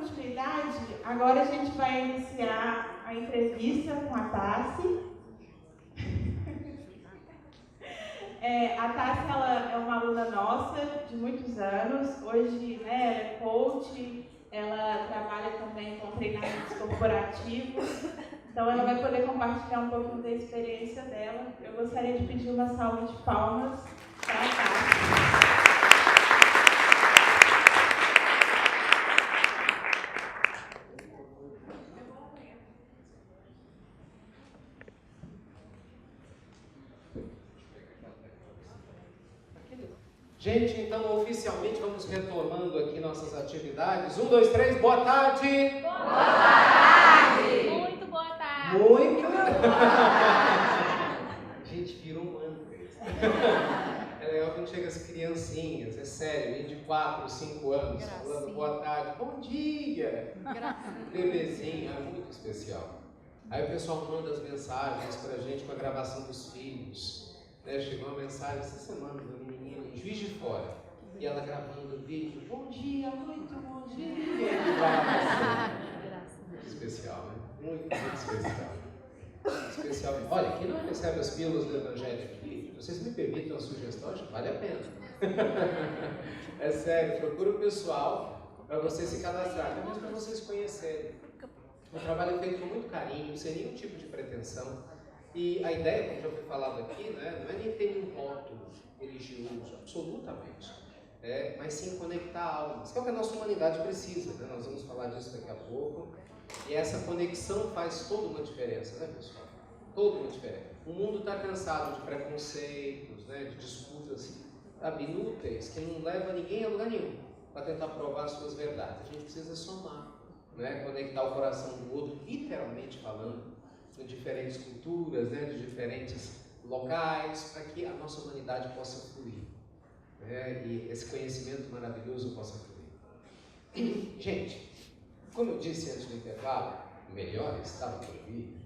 continuidade, agora a gente vai iniciar a entrevista com a Tassi. A Tassi, ela é uma aluna nossa de muitos anos. Hoje, né, ela é coach, ela trabalha também com treinamentos corporativos. Então, ela vai poder compartilhar um pouquinho da experiência dela. Eu gostaria de pedir uma salva de palmas para a Tassi. Gente, então oficialmente vamos retomando aqui nossas atividades. 1, 2, 3, boa tarde! Boa tarde! Muito boa tarde! Muito! Gente, virou um ano. É legal quando chega as criancinhas, é sério, de 4, 5 anos, falando boa tarde, bom dia! Bebezinho, é muito especial. Aí o pessoal manda as mensagens pra gente com a gravação dos filhos. Chegou uma mensagem essa semana da menininha em Juiz de Fora, e ela gravando o vídeo, bom dia, muito bom dia. Muito especial, né? Muito especial. Especial. Olha, quem não recebe as pílulas do Evangelho aqui, vocês me permitem uma sugestão, acho que vale a pena. É sério, procura o pessoal para vocês se cadrarem, mas para vocês conhecerem. O trabalho é feito com muito carinho, sem nenhum tipo de pretensão. E a ideia, como já foi falado aqui, né, não é nem ter um rótulo religioso, absolutamente, mas sim conectar almas, que é o que a nossa humanidade precisa, né? Nós vamos falar disso daqui a pouco. E essa conexão faz toda uma diferença, né, pessoal? Toda uma diferença. O mundo está cansado de preconceitos, né, de disputas inúteis, que não levam ninguém a lugar nenhum, para tentar provar suas verdades. A gente precisa somar, né, conectar o coração do outro, literalmente falando, de diferentes culturas, né, de diferentes locais, para que a nossa humanidade possa fluir, né, e esse conhecimento maravilhoso possa fluir. Gente, como eu disse antes do intervalo, melhor estava por vir.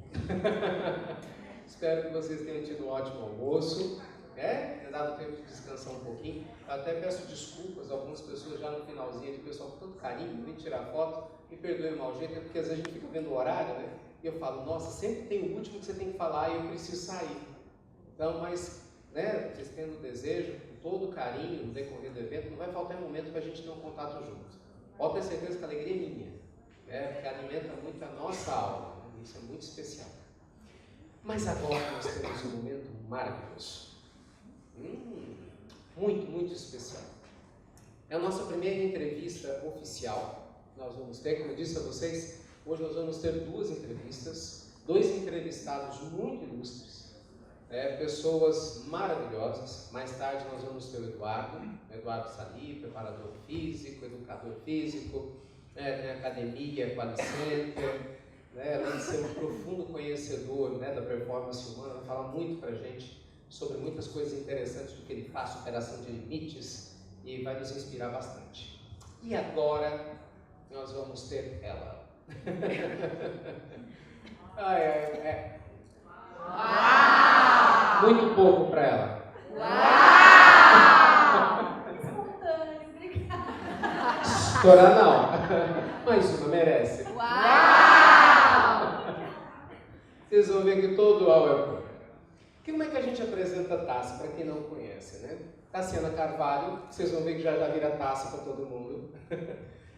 Espero que vocês tenham tido um ótimo almoço, tenha dado tempo de descansar um pouquinho. Eu até peço desculpas a algumas pessoas já no finalzinho, de pessoal com tanto carinho, vem tirar foto, me perdoe o mau jeito, porque às vezes a gente fica vendo o horário, né? E eu falo, nossa, sempre tem o último que você tem que falar e eu preciso sair. Então, mas, né, vocês tendo o desejo, com todo o carinho no decorrer do evento, não vai faltar momento para a gente ter um contato junto. Pode ter certeza que a alegria é minha, porque alimenta muito a nossa alma, né? Isso é muito especial. Mas agora nós temos um momento maravilhoso. Muito, muito especial. É a nossa primeira entrevista oficial. Nós vamos ter, como eu disse a vocês, hoje nós vamos ter 2 entrevistas, 2 entrevistados muito ilustres, pessoas maravilhosas. Mais tarde nós vamos ter o Eduardo Sali, preparador físico, educador físico, tem academia, Qualicenter, além de ser um profundo conhecedor, da performance humana, fala muito para a gente sobre muitas coisas interessantes do que ele faz, superação de limites, e vai nos inspirar bastante. E agora nós vamos ter ela. Uau! Muito pouco para ela. Uau! Espontâneo, obrigada. Estourar não. Mais uma, merece. Uau! Vocês vão ver que todo uau é bom. Como é que a gente apresenta a Tassi, para quem não conhece, né? Tassiana Carvalho, vocês vão ver que já vira Tassi para todo mundo.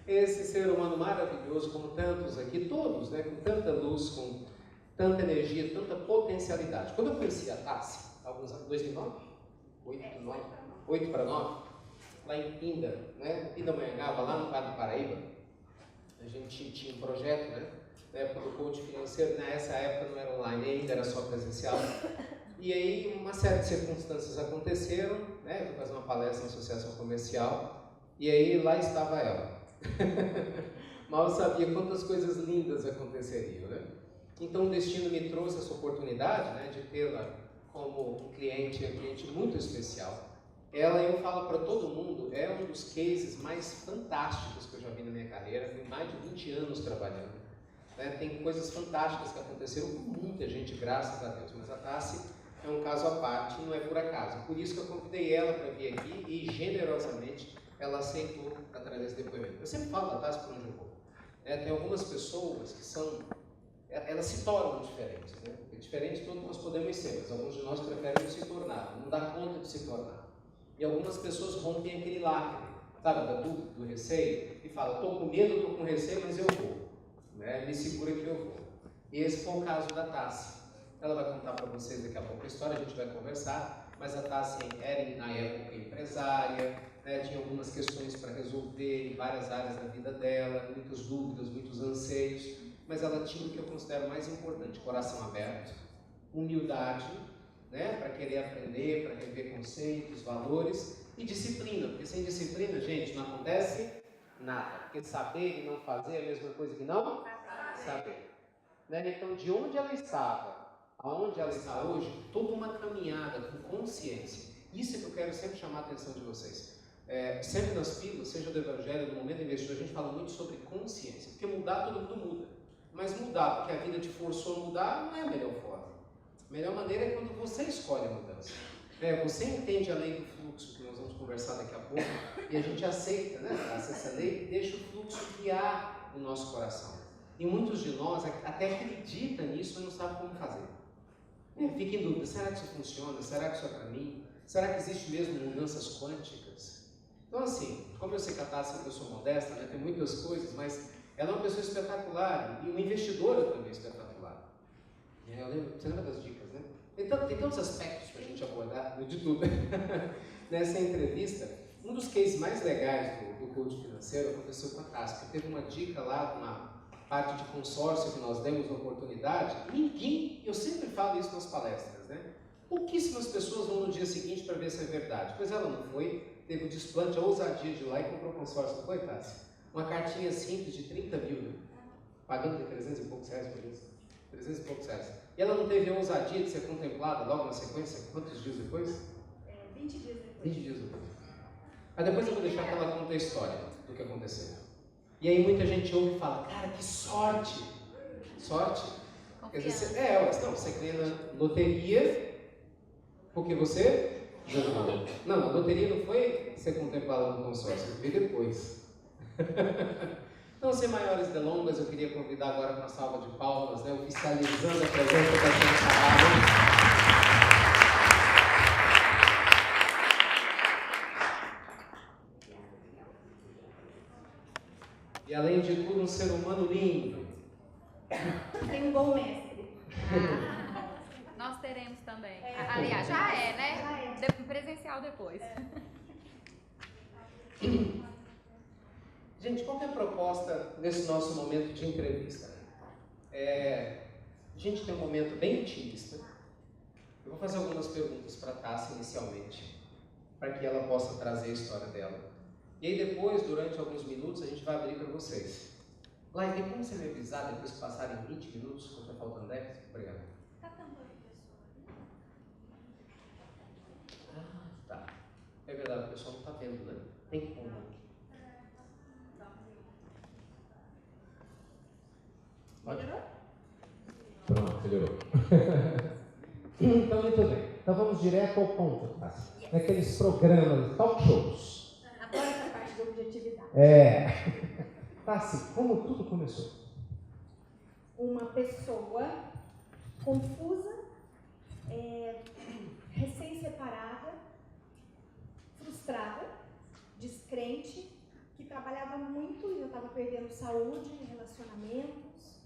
Esse ser humano maravilhoso, como tantos aqui, todos, né? Com tanta luz, com tanta energia, tanta potencialidade. Quando eu conheci a Tassi, alguns anos, 2009? 8 para 9? Lá em Pinda, né? Pindamonhangaba, lá no Vale do Paraíba, a gente tinha um projeto, né? Na época do coach financeiro, nessa época não era online ainda, era só presencial. E aí uma série de circunstâncias aconteceram, né? Eu fui fazer uma palestra na associação comercial, e aí lá estava ela. Mal sabia quantas coisas lindas aconteceriam, né? Então o destino me trouxe essa oportunidade, né, de tê-la como um cliente muito especial. Ela, eu falo para todo mundo, é um dos cases mais fantásticos que eu já vi na minha carreira. Tenho mais de 20 anos trabalhando, né? Tem coisas fantásticas que aconteceram com muita gente, graças a Deus, mas a Tassi é um caso à parte, não é por acaso. Por isso que eu convidei ela para vir aqui e generosamente ela aceitou através desse depoimento. Eu sempre falo da Tassi por onde eu vou. Tem algumas pessoas que elas se tornam diferentes, né? Diferente todos nós podemos ser, mas alguns de nós preferem não se tornar, não dar conta de se tornar. E algumas pessoas rompem aquele lacre, sabe, da dúvida, do receio, e falam, estou com medo, estou com receio, mas eu vou. Né? Me segura que eu vou. E esse foi o caso da Tassi. Ela vai contar para vocês daqui a pouco a história, a gente vai conversar, mas a Tassi era, na época, empresária, né? Tinha algumas questões para resolver em várias áreas da vida dela, muitas dúvidas, muitos anseios, mas ela tinha o que eu considero mais importante, coração aberto, humildade, né? Para querer aprender, para rever conceitos, valores e disciplina, porque sem disciplina, gente, não acontece nada, porque saber e não fazer é a mesma coisa que não saber. Né? Então, de onde ela estava, aonde ela está hoje, toda uma caminhada com consciência. Isso é que eu quero sempre chamar a atenção de vocês. Sempre nas pílulas, seja do Evangelho, no Momento do Investidor, a gente fala muito sobre consciência, porque mudar todo mundo muda. Mas mudar porque a vida te forçou a mudar não é a melhor forma. A melhor maneira é quando você escolhe a mudança. Você entende a lei do fluxo, que nós vamos conversar daqui a pouco, e a gente aceita, né? Essa lei deixa o fluxo guiar o nosso coração. E muitos de nós até acreditam nisso, mas não sabem como fazer. Fica em dúvida, será que isso funciona? Será que isso é para mim? Será que existe mesmo mudanças quânticas? Então assim, como eu sei que a Tassi é uma pessoa modesta, né? Tem muitas coisas, mas ela é uma pessoa espetacular e uma investidora também espetacular. Você lembra das dicas, né? Tem tantos aspectos para a gente abordar, de tudo. Nessa entrevista, um dos cases mais legais do coaching financeiro aconteceu com a Tassi, porque teve uma dica lá, uma parte de consórcio que nós demos na oportunidade. Eu sempre falo isso nas palestras, né? Pouquíssimas pessoas vão no dia seguinte para ver se é verdade. Pois ela não foi, teve o desplante, a ousadia de ir lá e comprou consórcio, não foi, Tassi? Uma cartinha simples de 30 mil, né? Pagando 300 e poucos reais por isso. 300 e poucos reais. E ela não teve a ousadia de ser contemplada logo na sequência? Quantos dias depois? 20 dias depois. 20 dias depois. Mas depois eu vou deixar que ela conte a história do que aconteceu. E aí muita gente ouve e fala, cara, que sorte! Sorte? Quer dizer, você ganha na loteria porque você jogou. Não, a loteria não foi ser contemplada no consórcio, veio depois. Então, sem maiores delongas, eu queria convidar agora para uma salva de palmas, né, oficializando a presença da gente falada. E além de tudo, um ser humano lindo. Tem um bom mestre. Nós teremos também. Aliás, já é, né? Já é. Presencial depois. Gente, qual que é a proposta nesse nosso momento de entrevista? A gente tem um momento bem intimista. Eu vou fazer algumas perguntas para a Tassi inicialmente, para que ela possa trazer a história dela. E aí depois, durante alguns minutos, a gente vai abrir para vocês. Lai, tem como você me avisar depois que passarem 20 minutos, quando está faltando 10? Obrigado. Tá tampando pessoa. Tá. É verdade, o pessoal não está vendo, né? Tem como. Melhorou? Pronto, melhorou. Então, muito bem. Então vamos direto ao ponto, tá? Naqueles programas, talk shows. Adoro essa parte da objetividade. Tassi, como tudo começou? Uma pessoa confusa, recém-separada, frustrada, descrente, que trabalhava muito e eu estava perdendo saúde, relacionamentos,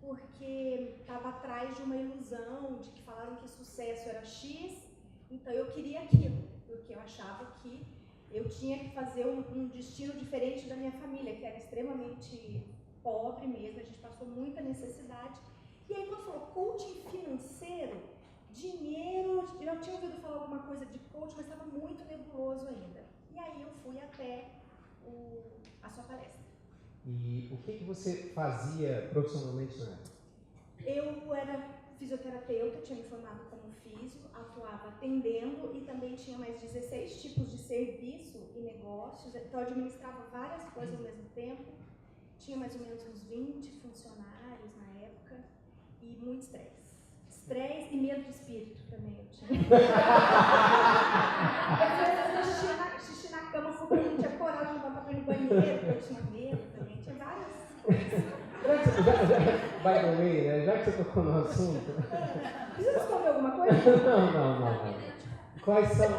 porque estava atrás de uma ilusão de que falaram que sucesso era X, então eu queria aquilo, porque eu achava que eu tinha que fazer um destino diferente da minha família, que era extremamente pobre mesmo, a gente passou muita necessidade. E aí quando falou coaching financeiro, dinheiro, eu já tinha ouvido falar alguma coisa de coaching, mas estava muito nebuloso ainda. E aí eu fui até a sua palestra. E o que você fazia profissionalmente na época? Eu era fisioterapeuta, tinha me formado como físio, atuava atendendo e também tinha mais 16 tipos de serviço e negócios, então eu administrava várias coisas ao mesmo tempo, tinha mais ou menos uns 20 funcionários na época e muito estresse. Estresse e medo de espírito também eu tinha. Eu fazia xixi na cama porque eu não tinha coragem de levantar para ir no banheiro, eu tinha medo também, tinha várias coisas. By the way, né? Já que você tocou no assunto... Precisa esconder alguma coisa? Não. Quais são,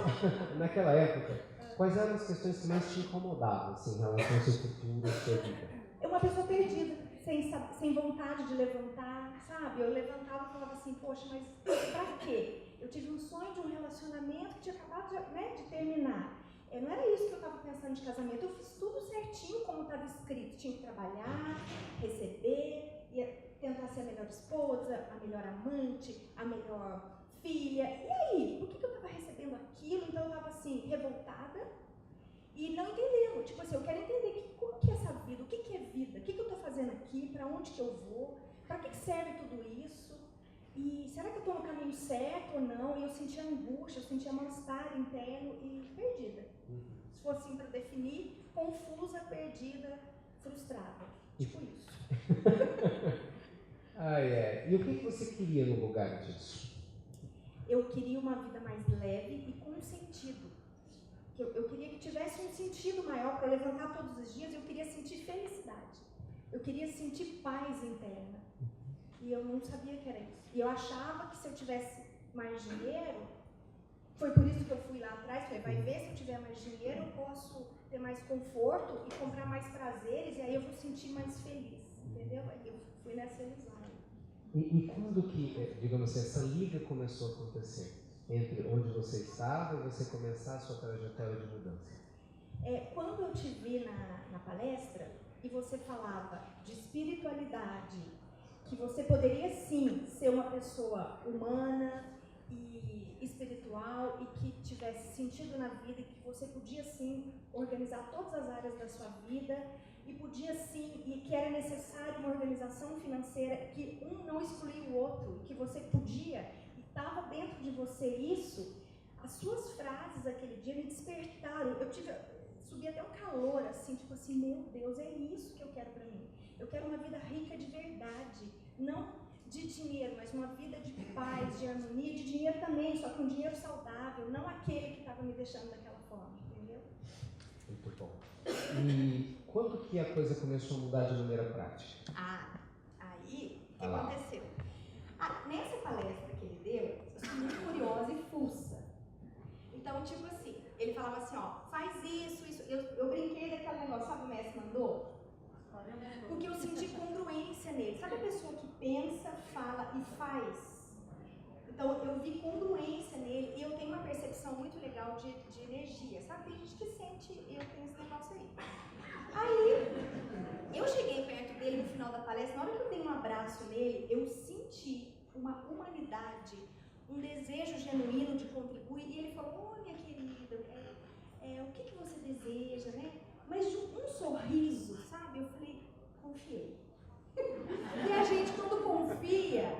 naquela época, quais eram as questões que mais te incomodavam, assim, em relação ao seu futuro, à sua vida? É uma pessoa perdida, sem vontade de levantar, sabe? Eu levantava e falava assim, poxa, mas pra quê? Eu tive um sonho de um relacionamento que tinha acabado de terminar. Não era isso que eu estava pensando de casamento. Eu fiz tudo certinho como estava escrito. Tinha que trabalhar, receber, ia tentar ser a melhor esposa, a melhor amante, a melhor filha. E aí? Por que eu estava recebendo aquilo? Então eu estava assim, revoltada e não entendendo. Tipo assim, eu quero entender como que é essa vida, o que é vida, o que eu estou fazendo aqui, para onde que eu vou, para que serve tudo isso? E será que eu estou no caminho certo ou não? E eu sentia angústia, eu sentia mal-estar interno e perdida. Se fosse assim para definir, confusa, perdida, frustrada. Tipo isso. E o que você queria no lugar disso? Eu queria uma vida mais leve e com sentido. Eu queria que tivesse um sentido maior para eu levantar todos os dias. Eu queria sentir felicidade. Eu queria sentir paz interna. E eu não sabia que era isso. E eu achava que se eu tivesse mais dinheiro, foi por isso que eu fui lá atrás, falei, vai ver, se eu tiver mais dinheiro, eu posso ter mais conforto e comprar mais prazeres, e aí eu vou sentir mais feliz, entendeu? Aí eu fui nessa ilusão. E quando que, digamos assim, essa liga começou a acontecer? Entre onde você estava e você começar a sua trajetória de mudança? Quando eu te vi na palestra, e você falava de espiritualidade, que você poderia sim ser uma pessoa humana e espiritual e que tivesse sentido na vida e que você podia sim organizar todas as áreas da sua vida e podia sim, e que era necessário uma organização financeira, que um não excluía o outro, que você podia, e estava dentro de você isso, as suas frases aquele dia me despertaram, subi até um calor assim, tipo assim, meu Deus, é isso que eu quero para mim. Eu quero uma vida rica de verdade, não de dinheiro, mas uma vida de paz, de harmonia, de dinheiro também, só que um dinheiro saudável, não aquele que estava me deixando daquela forma, entendeu? Muito bom. E quando que a coisa começou a mudar de maneira prática? Aí, o que aconteceu? Nessa palestra que ele deu, eu sou muito curiosa e fuça. Então, tipo assim, ele falava assim, ó, faz isso. Eu brinquei daquele negócio, sabe o mestre mandou? Porque eu senti congruência nele. Sabe a pessoa que pensa, fala e faz? Então, eu vi congruência nele e eu tenho uma percepção muito legal de energia. Sabe? Tem gente que sente, eu tenho esse negócio aí. Aí, eu cheguei perto dele no final da palestra, na hora que eu dei um abraço nele, eu senti uma humanidade, um desejo genuíno de contribuir. E ele falou, minha querida, o que você deseja, né? Mas de um sorriso, sabe? Eu falei, confiei. E a gente, quando confia,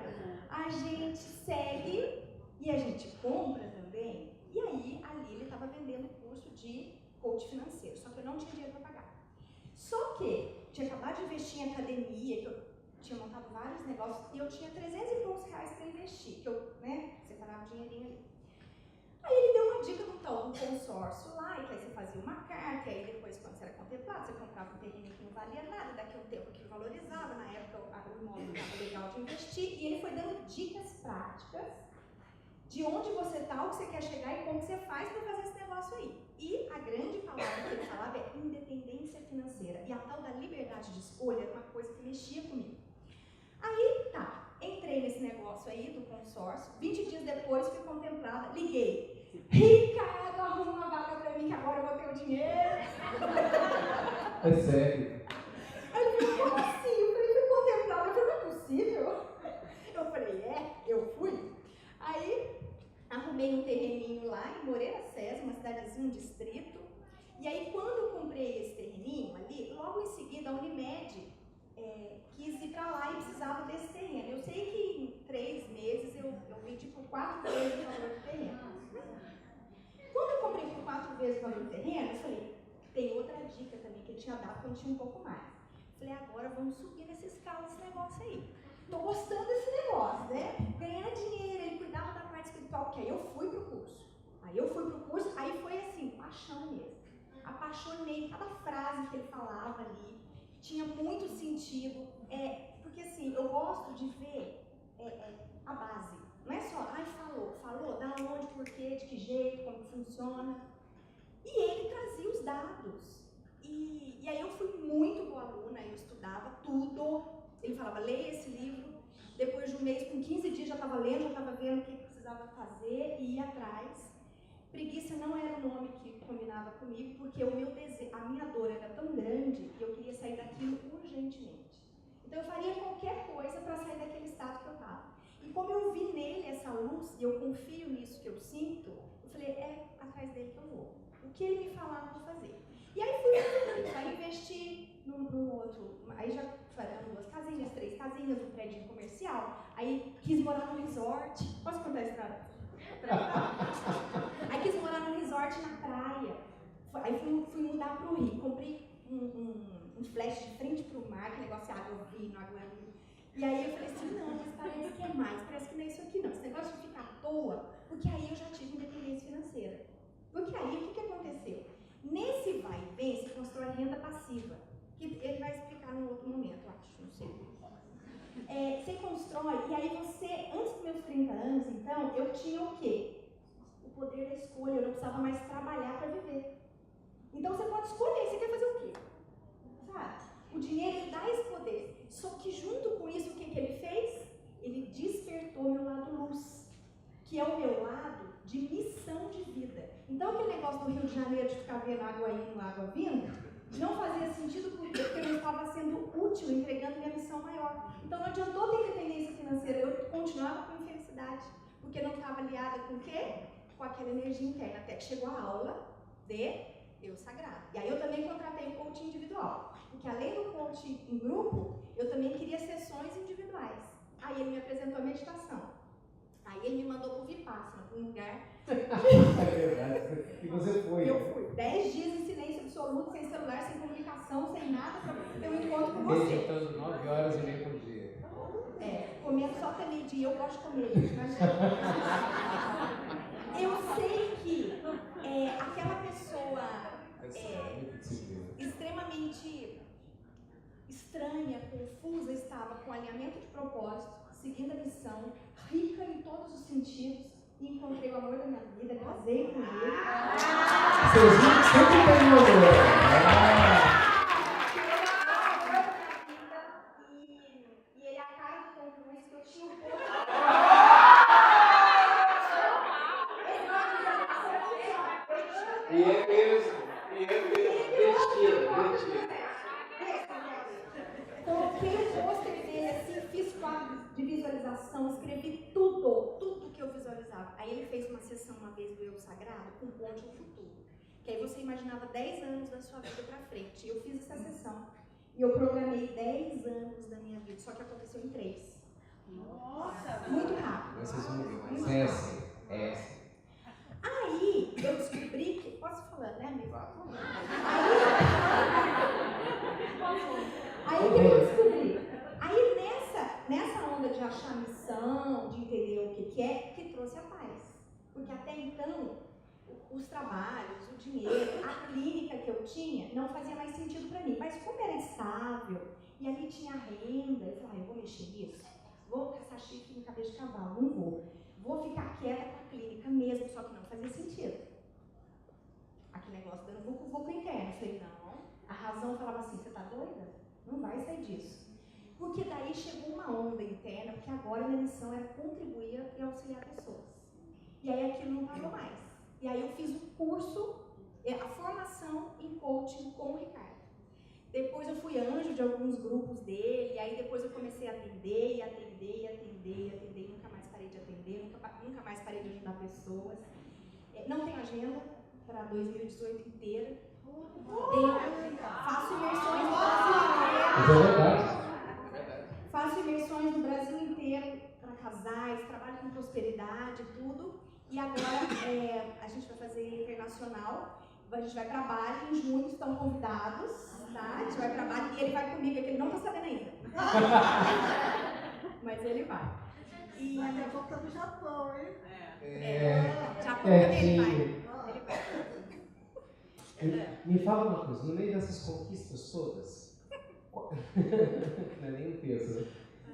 a gente segue e a gente compra também. E aí, ali ele estava vendendo curso de coach financeiro, só que eu não tinha dinheiro para pagar. Só que tinha acabado de investir em academia, que eu tinha montado vários negócios, e eu tinha 300 e poucos reais para investir, que eu, separava o dinheirinho ali. Aí ele deu uma dica do tal do consórcio lá, e que aí você fazia uma carta, e aí depois, quando você era contemplado, você comprava um terreno que não valia nada, daqui a um tempo que valorizava, na época o imóvel estava legal de investir, e ele foi dando dicas práticas de onde você está, o que você quer chegar e como que você faz para fazer esse negócio aí. E a grande palavra que ele falava é independência financeira, e a tal da liberdade de escolha era uma coisa que mexia comigo. Aí, entrei nesse negócio aí do consórcio, 20 dias depois fui contemplada, liguei. Ricardo, arruma uma vaga pra mim que agora eu vou ter o dinheiro. É sério? Aí ele falou, como assim? Eu falei, fui contemplada. Eu falei, não é possível? Eu falei, eu fui. Aí, arrumei um terreninho lá em Moreira César, uma cidadezinha, um distrito. E aí, quando eu comprei esse terreninho ali, logo em seguida a Unimed quis ir pra lá e precisava desse terreno. Eu sei que em 3 meses eu vendi por 4 vezes o valor do terreno. Quando eu comprei por 4 vezes o valor do terreno, eu falei, tem outra dica também que ele tinha dado quando tinha um pouco mais. Falei, agora vamos subir nessa escala desse negócio aí. Tô gostando desse negócio, né? Ganhar dinheiro, ele cuidava da parte espiritual, porque aí eu fui pro curso. Aí foi assim, paixão mesmo. Apaixonei cada frase que ele falava ali. Tinha muito sentido, porque gosto de ver a base. Não é só, ai, falou, da onde, por quê, de que jeito, como que funciona. E ele trazia os dados. E aí eu fui muito boa aluna, eu estudava tudo. Ele falava, leia esse livro. Depois de um mês, com 15 dias, já estava lendo, já estava vendo o que precisava fazer e ia atrás. Preguiça não era o nome que combinava comigo, porque a minha dor era tão grande e eu queria sair daquilo urgentemente. Então eu faria qualquer coisa para sair daquele estado que eu estava. E como eu vi nele essa luz, e eu confio nisso que eu sinto, eu falei, é atrás dele que eu vou. O que ele me falar, eu vou fazer. E aí fui fazendo isso, aí investi num outro, aí já foram 2 casinhas, 3 casinhas, um prédio comercial, aí quis morar num resort. Posso contar a história? Aí quis morar num resort na praia. Aí fui mudar pro Rio, comprei um flash de frente pro mar, que negócio é água vindo, água vindo. E aí eu falei assim, não, mas parece que é mais, parece que não é isso aqui não, esse negócio de ficar à toa, porque aí eu já tive independência financeira. Porque aí o que aconteceu? Nesse vai e vem se constrói renda passiva, que ele vai explicar num outro momento, eu acho, não sei. Você constrói, e aí você, antes dos meus 30 anos, então, eu tinha o quê? O poder da escolha, eu não precisava mais trabalhar para viver. Então você pode escolher, você quer fazer o quê? Sabe? O dinheiro, ele dá esse poder. Só que junto com isso, o que ele fez? Ele despertou meu lado luz, que é o meu lado de missão de vida. Então aquele negócio do Rio de Janeiro de ficar vendo água indo, água vindo, não fazia sentido porque eu não estava sendo útil, entregando minha missão maior. Então não adiantou ter independência financeira, eu continuava com infelicidade, porque não estava aliada com o quê? Com aquela energia interna, até que chegou a aula de Eu Sagrado. E aí eu também contratei um coaching individual, porque além do coaching em grupo, eu também queria sessões individuais. Aí ele me apresentou a meditação. Aí ele me mandou pro Vipassana, para um lugar. É verdade. E você foi? Eu fui. 10 dias em silêncio absoluto, sem celular, sem comunicação, sem nada, para ter um encontro com você. Meditando 9 horas e meia por dia. Comendo só até meio-dia, eu gosto de comer, gente, mas... Eu sei que aquela pessoa extremamente estranha, confusa, estava com alinhamento de propósito, seguindo a missão, rica em todos os sentidos, e encontrei o amor da minha vida, casei com ele. Vocês viram que sempre tem um amor. E ele é a cara do Tom Cruise que eu tinha um pouco. E é mesmo. Mentira. Coloquei o pôster dele assim, fiz quadros de visualização, escrevi tudo que eu visualizava. Aí ele fez uma sessão uma vez do Eu Sagrado com ponte ao futuro. Que aí você imaginava 10 anos da sua vida pra frente. E eu fiz essa sessão. E eu programei 10 anos da minha vida, só que aconteceu em 3. Nossa! Muito rápido. Vocês vão ver, mas é assim. Aí eu descobri que. Posso falar, né, amigo? Aí o que eu descobri? Aí nessa onda de achar missão, de entender o que é, que trouxe a paz. Porque até então, os trabalhos, o dinheiro, a clínica que eu tinha, não fazia mais sentido para mim. Mas como era estável, e ali tinha renda, eu falei, eu vou mexer nisso. Vou caçar chifre no cabeça de cavalo, não vou. Vou ficar quieta com a clínica mesmo, só que não fazia sentido. Aquele negócio dando vucu interno. Eu falei, não. A razão falava assim, você tá doida? Não vai sair disso. Porque daí chegou uma onda interna, porque agora a minha missão era contribuir e auxiliar pessoas. E aí aquilo não parou mais. E aí eu fiz um curso, a formação em coaching com o Ricardo. Depois eu fui anjo de alguns grupos dele, e aí depois eu comecei a atender, nunca mais parei de atender, nunca mais parei de ajudar pessoas. Não tenho agenda para 2018 inteira. Faço imersões no Brasil inteiro. Faço imersões no Brasil inteiro para casais, trabalho com prosperidade e tudo. E agora a gente vai fazer internacional. A gente vai para Bali em junho, estão convidados, tá? A gente vai para Bali e ele vai comigo, é que ele não está sabendo ainda. Mas ele vai. E daqui a pouco tá no Japão, hein? Japão também ele vai. Me fala uma coisa, no meio dessas conquistas todas, não é nem um peso, né?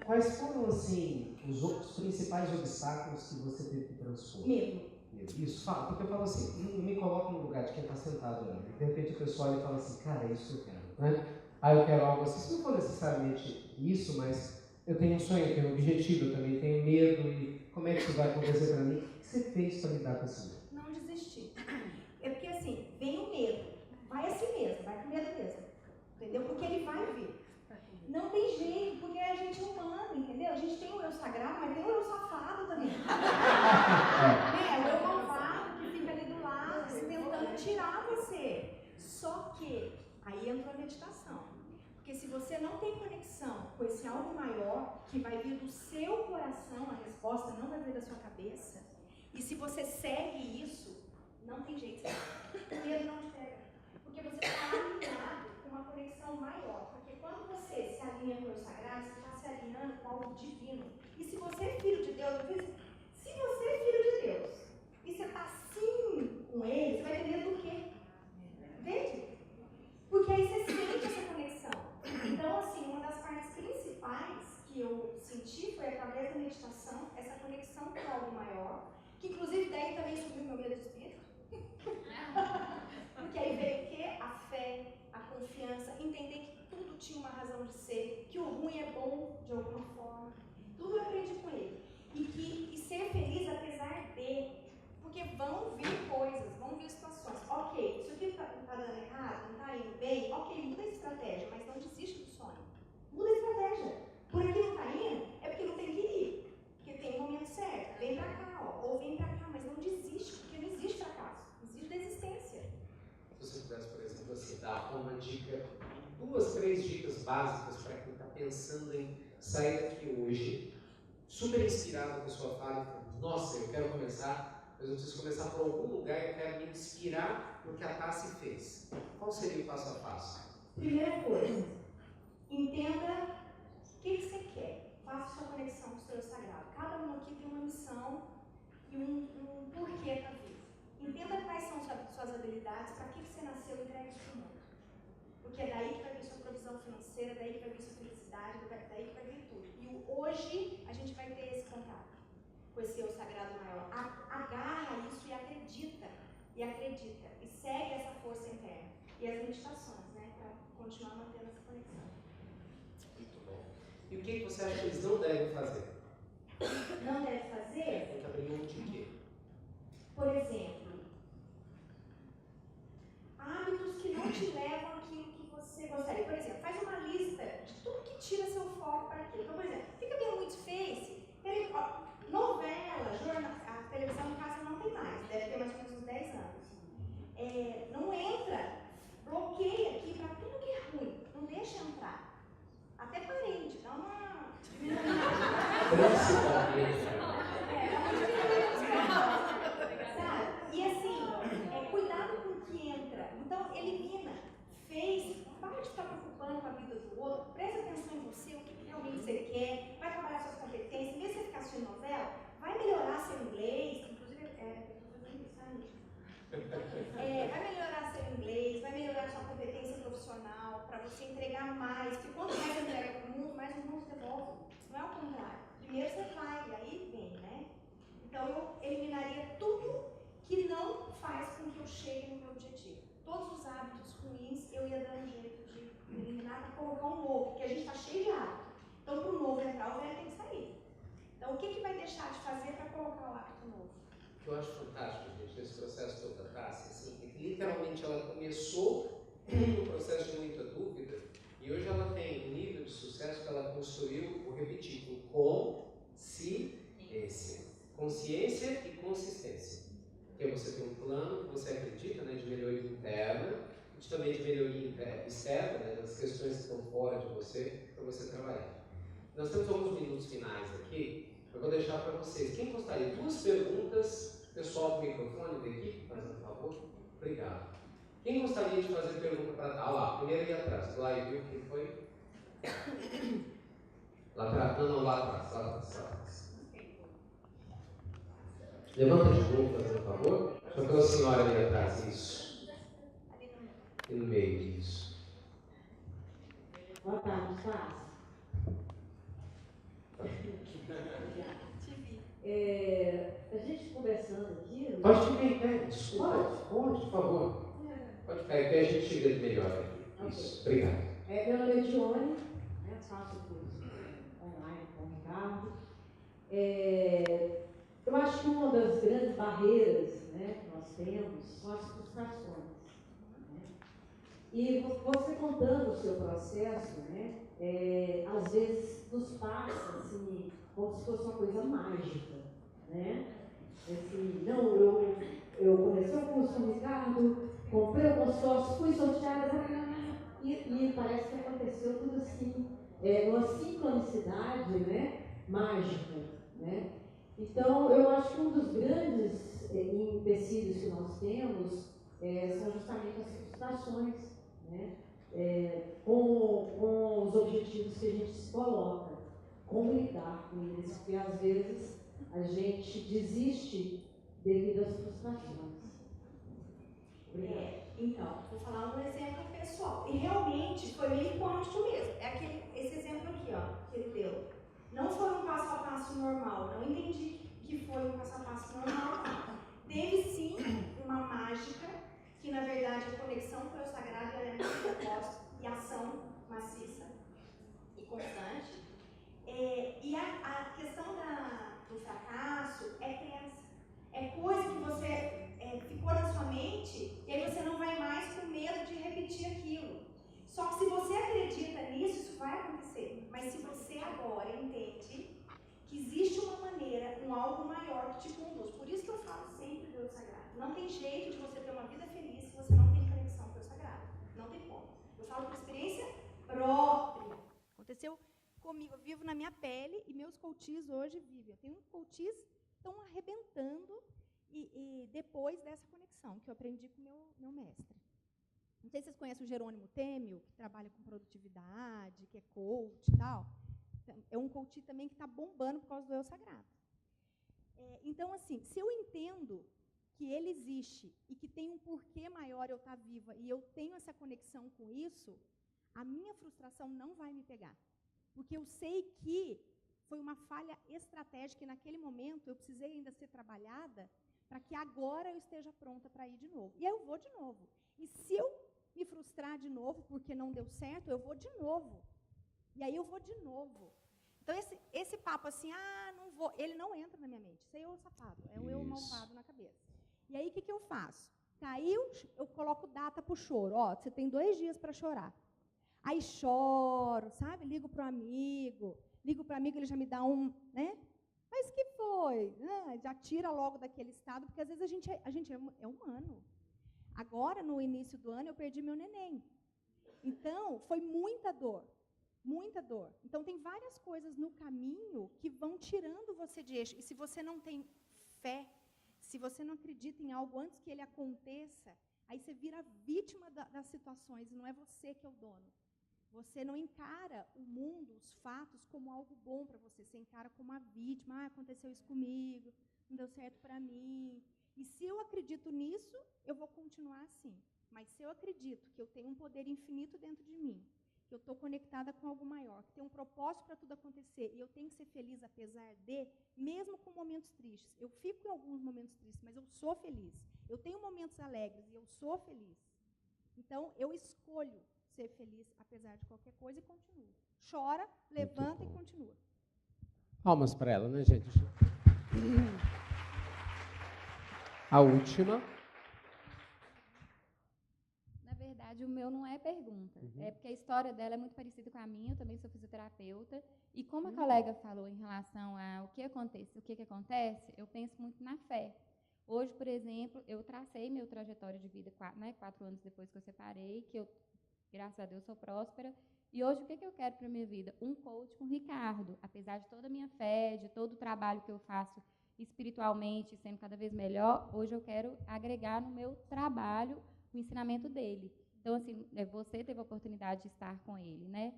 Quais foram, assim, os principais obstáculos que você teve que transpor? Medo. Isso, fala, porque eu falo assim, eu me coloco no lugar de quem está sentado ali. De repente o pessoal olha e fala assim, cara, é isso que eu quero, né? Aí eu quero algo assim, se não for necessariamente isso, mas eu tenho um sonho, eu tenho um objetivo, eu também tenho medo, e como é que isso vai acontecer para mim? O que você fez para lidar com esse medo? Não desistir. É porque assim, vem o medo, vai assim mesmo, vai com medo mesmo, entendeu? Porque ele vai vir. Não tem jeito, porque a gente é humano, entendeu? A gente tem o eu sagrado, mas tem o eu safado também. O eu malvado que fica ali do lado, tentando tirar você. Só que aí entra a meditação. Porque se você não tem conexão com esse algo maior, que vai vir do seu coração, a resposta não vai vir da sua cabeça, e se você segue isso, não tem jeito. O medo não te pega. Porque você está alinhado com uma conexão maior. Porque quando você se alinha com o sagrado, você está se alinhando com algo divino. E se você é filho de Deus, se você é filho de Deus e você está assim com ele, você vai ter medo do quê? Entende? Porque aí você sente essa conexão. Então, assim, uma das partes principais que eu senti foi através da meditação, essa conexão com algo maior, que inclusive daí também subiu meu medo de espírito. Porque aí veio o quê? A fé, a confiança, entender que tudo tinha uma razão de ser, que o ruim é bom de alguma forma. Tudo eu aprendi com ele. E ser feliz apesar de. Porque vão vir coisas, vão vir situações. Ok, isso aqui está dando errado, não está indo bem, ok, muda a estratégia, mas não desiste do sonho. Muda a estratégia. Por aqui não está indo, é porque não tem que ir. Porque tem o momento certo. Vem pra cá, ó, ou vem pra cá, mas não desiste, porque não existe fracasso, existe desistência. Se você pudesse, por exemplo, assim, dar uma dica, 2, 3 dicas básicas para quem está pensando em sair daqui hoje, super inspirado com a sua fala, e falando, nossa, eu quero começar, mas eu preciso começar por algum lugar e eu quero me inspirar no que a Tassi fez. Qual seria o passo a passo? Primeira coisa, entenda o que você quer. Faça sua conexão com o seu sagrado. Cada um aqui tem uma missão e um porquê para vivo. Entenda quais são suas habilidades, para que você nasceu e entregue isso para o mundo. Porque é daí que vai vir sua provisão financeira, é daí que vai vir sua felicidade, é daí que vai vir tudo. E hoje a gente vai ter esse contato com esse eu sagrado maior. Agarra isso e acredita. E segue essa força interna. E as meditações, né? Para continuar mantendo essa conexão. Muito bom. E o que você acha que eles não devem fazer? Não deve fazer? Tem que abrir mão de quê? Por exemplo, hábitos que não te levam àquilo que você gostaria. Por exemplo, faz uma lista de tudo que tira seu foco para aquilo. Então, por exemplo, fica vendo muito Face, novela, jornal, a televisão em casa não tem mais, deve ter mais ou menos uns 10 anos. Não entra, bloqueia aqui para tudo que é ruim, não deixa entrar. Até parente, dá uma diminuída. Sabe? E assim, cuidado com o que entra. Então, elimina, fez, para de ficar preocupando com a vida do outro, presta atenção em você, o que realmente você quer, vai trabalhar suas competências, mesmo você ficar assistindo novela, vai melhorar seu inglês, inclusive, vai melhorar seu inglês, vai melhorar sua competência profissional, para você entregar mais, porque quanto mais você entrega para o mundo, mais o mundo devolve. Não é o contrário. Primeiro você vai, e aí vem, né? Então eu eliminaria tudo que não faz com que eu chegue no meu objetivo. Todos os hábitos ruins eu ia dando um jeito de eliminar para colocar um novo, porque a gente está cheio de hábito. Então para o novo entrar, o velho tem que sair. Então o que vai deixar de fazer para colocar o hábito novo? O que eu acho fantástico, gente, nesse processo todo da Tassi, assim, é que literalmente ela começou um processo de muita dúvida e hoje ela tem um nível de sucesso que ela construiu, vou repetir, com consciência e consistência. Porque você tem um plano que você acredita, né, de melhoria interna e também de melhoria externa, né, das questões que estão fora de você, para você trabalhar. Nós temos alguns minutos finais aqui. Eu vou deixar para vocês. Quem gostaria? 2 perguntas. Pessoal do microfone da equipe, fazendo favor. Obrigado. Quem gostaria de fazer pergunta para... Ah lá, primeiro ali atrás. Lá e viu quem foi? Lá atrás. Não, lá atrás. Levanta de novo, fazendo favor. Só pela senhora ali atrás. Isso. E no meio, isso. Boa tarde, Tassi. A gente conversando aqui... Pode ficar em pé, pode, por favor. Pode ficar em pé, a gente chega melhor aqui. Isso, obrigado. Meu nome é Dione, faço curso online com o Ricardo. Eu acho que uma das grandes barreiras, né, que nós temos são as frustrações. Né? E você contando o seu processo, né, às vezes nos passa assim, como se fosse uma coisa mágica. Né? Assim, não, eu comecei o curso com o Ricardo, comprei o consórcio, fui sorteada, e parece que aconteceu tudo assim, uma sincronicidade, né, mágica. Né? Então, eu acho que um dos grandes empecilhos que nós temos são justamente as frustrações, né? Com os objetivos que a gente se coloca, como lidar com eles, porque às vezes a gente desiste devido às frustrações. Então, vou falar um exemplo pessoal. E realmente foi meio quântico mesmo. Esse exemplo aqui, ó, que ele deu. Não foi um passo a passo normal. Não entendi que foi um passo a passo normal. Teve sim uma mágica, que na verdade a conexão com o sagrado é muito propósito e ação maciça e constante. E a questão do fracasso é crença. É coisa que você ficou na sua mente e aí você não vai mais com medo de repetir aquilo. Só que se você acredita nisso, isso vai acontecer. Mas se você agora entende que existe uma maneira, um algo maior que te conduz. Por isso que eu falo sempre do sagrado. Não tem jeito de você ter uma vida feliz se você não tem conexão com o sagrado. Não tem como. Eu falo por experiência própria. Aconteceu comigo, eu vivo na minha pele e meus coaches hoje vivem. Eu tenho coaches que estão arrebentando e depois dessa conexão que eu aprendi com o meu mestre. Não sei se vocês conhecem o Jerônimo Temel, que trabalha com produtividade, que é coach e tal. É um coach também que está bombando por causa do eu sagrado. Então, assim, se eu entendo que ele existe e que tem um porquê maior eu estar viva e eu tenho essa conexão com isso, a minha frustração não vai me pegar. Porque eu sei que foi uma falha estratégica e naquele momento eu precisei ainda ser trabalhada para que agora eu esteja pronta para ir de novo. E aí eu vou de novo. E se eu me frustrar de novo porque não deu certo, eu vou de novo. E aí eu vou de novo. Então esse papo assim, não vou, ele não entra na minha mente. Isso aí é o safado, é o eu malvado na cabeça. E aí o que eu faço? Caiu, eu coloco data para o choro. Ó, você tem 2 dias para chorar. Aí choro, sabe? Ligo para o amigo, ele já me dá né? Mas que foi? Já tira logo daquele estado, porque às vezes a gente é humano. Agora, no início do ano, eu perdi meu neném. Então, foi muita dor. Muita dor. Então, tem várias coisas no caminho que vão tirando você de eixo. E se você não tem fé, se você não acredita em algo antes que ele aconteça, aí você vira vítima das situações, e não é você que é o dono. Você não encara o mundo, os fatos, como algo bom para você. Você encara como uma vítima. Aconteceu isso comigo, não deu certo para mim. E se eu acredito nisso, eu vou continuar assim. Mas se eu acredito que eu tenho um poder infinito dentro de mim, que eu estou conectada com algo maior, que tem um propósito para tudo acontecer, e eu tenho que ser feliz apesar de, mesmo com momentos tristes. Eu fico em alguns momentos tristes, mas eu sou feliz. Eu tenho momentos alegres e eu sou feliz. Então, eu escolho ser feliz apesar de qualquer coisa e continuo. Chora, levanta e continua. Palmas para ela, né, gente? A última. Na verdade, o meu não é pergunta. É porque a história dela é muito parecida com a minha. Eu também sou fisioterapeuta. E como a colega falou em relação ao que acontece, eu penso muito na fé. Hoje, por exemplo, eu tracei meu trajetória de vida 4 anos depois que eu separei, que eu, graças a Deus, sou próspera. E hoje, o que eu quero para a minha vida? Um coach com o Ricardo. Apesar de toda a minha fé, de todo o trabalho que eu faço espiritualmente, sendo cada vez melhor, hoje eu quero agregar no meu trabalho o ensinamento dele. Então, assim, você teve a oportunidade de estar com ele, né?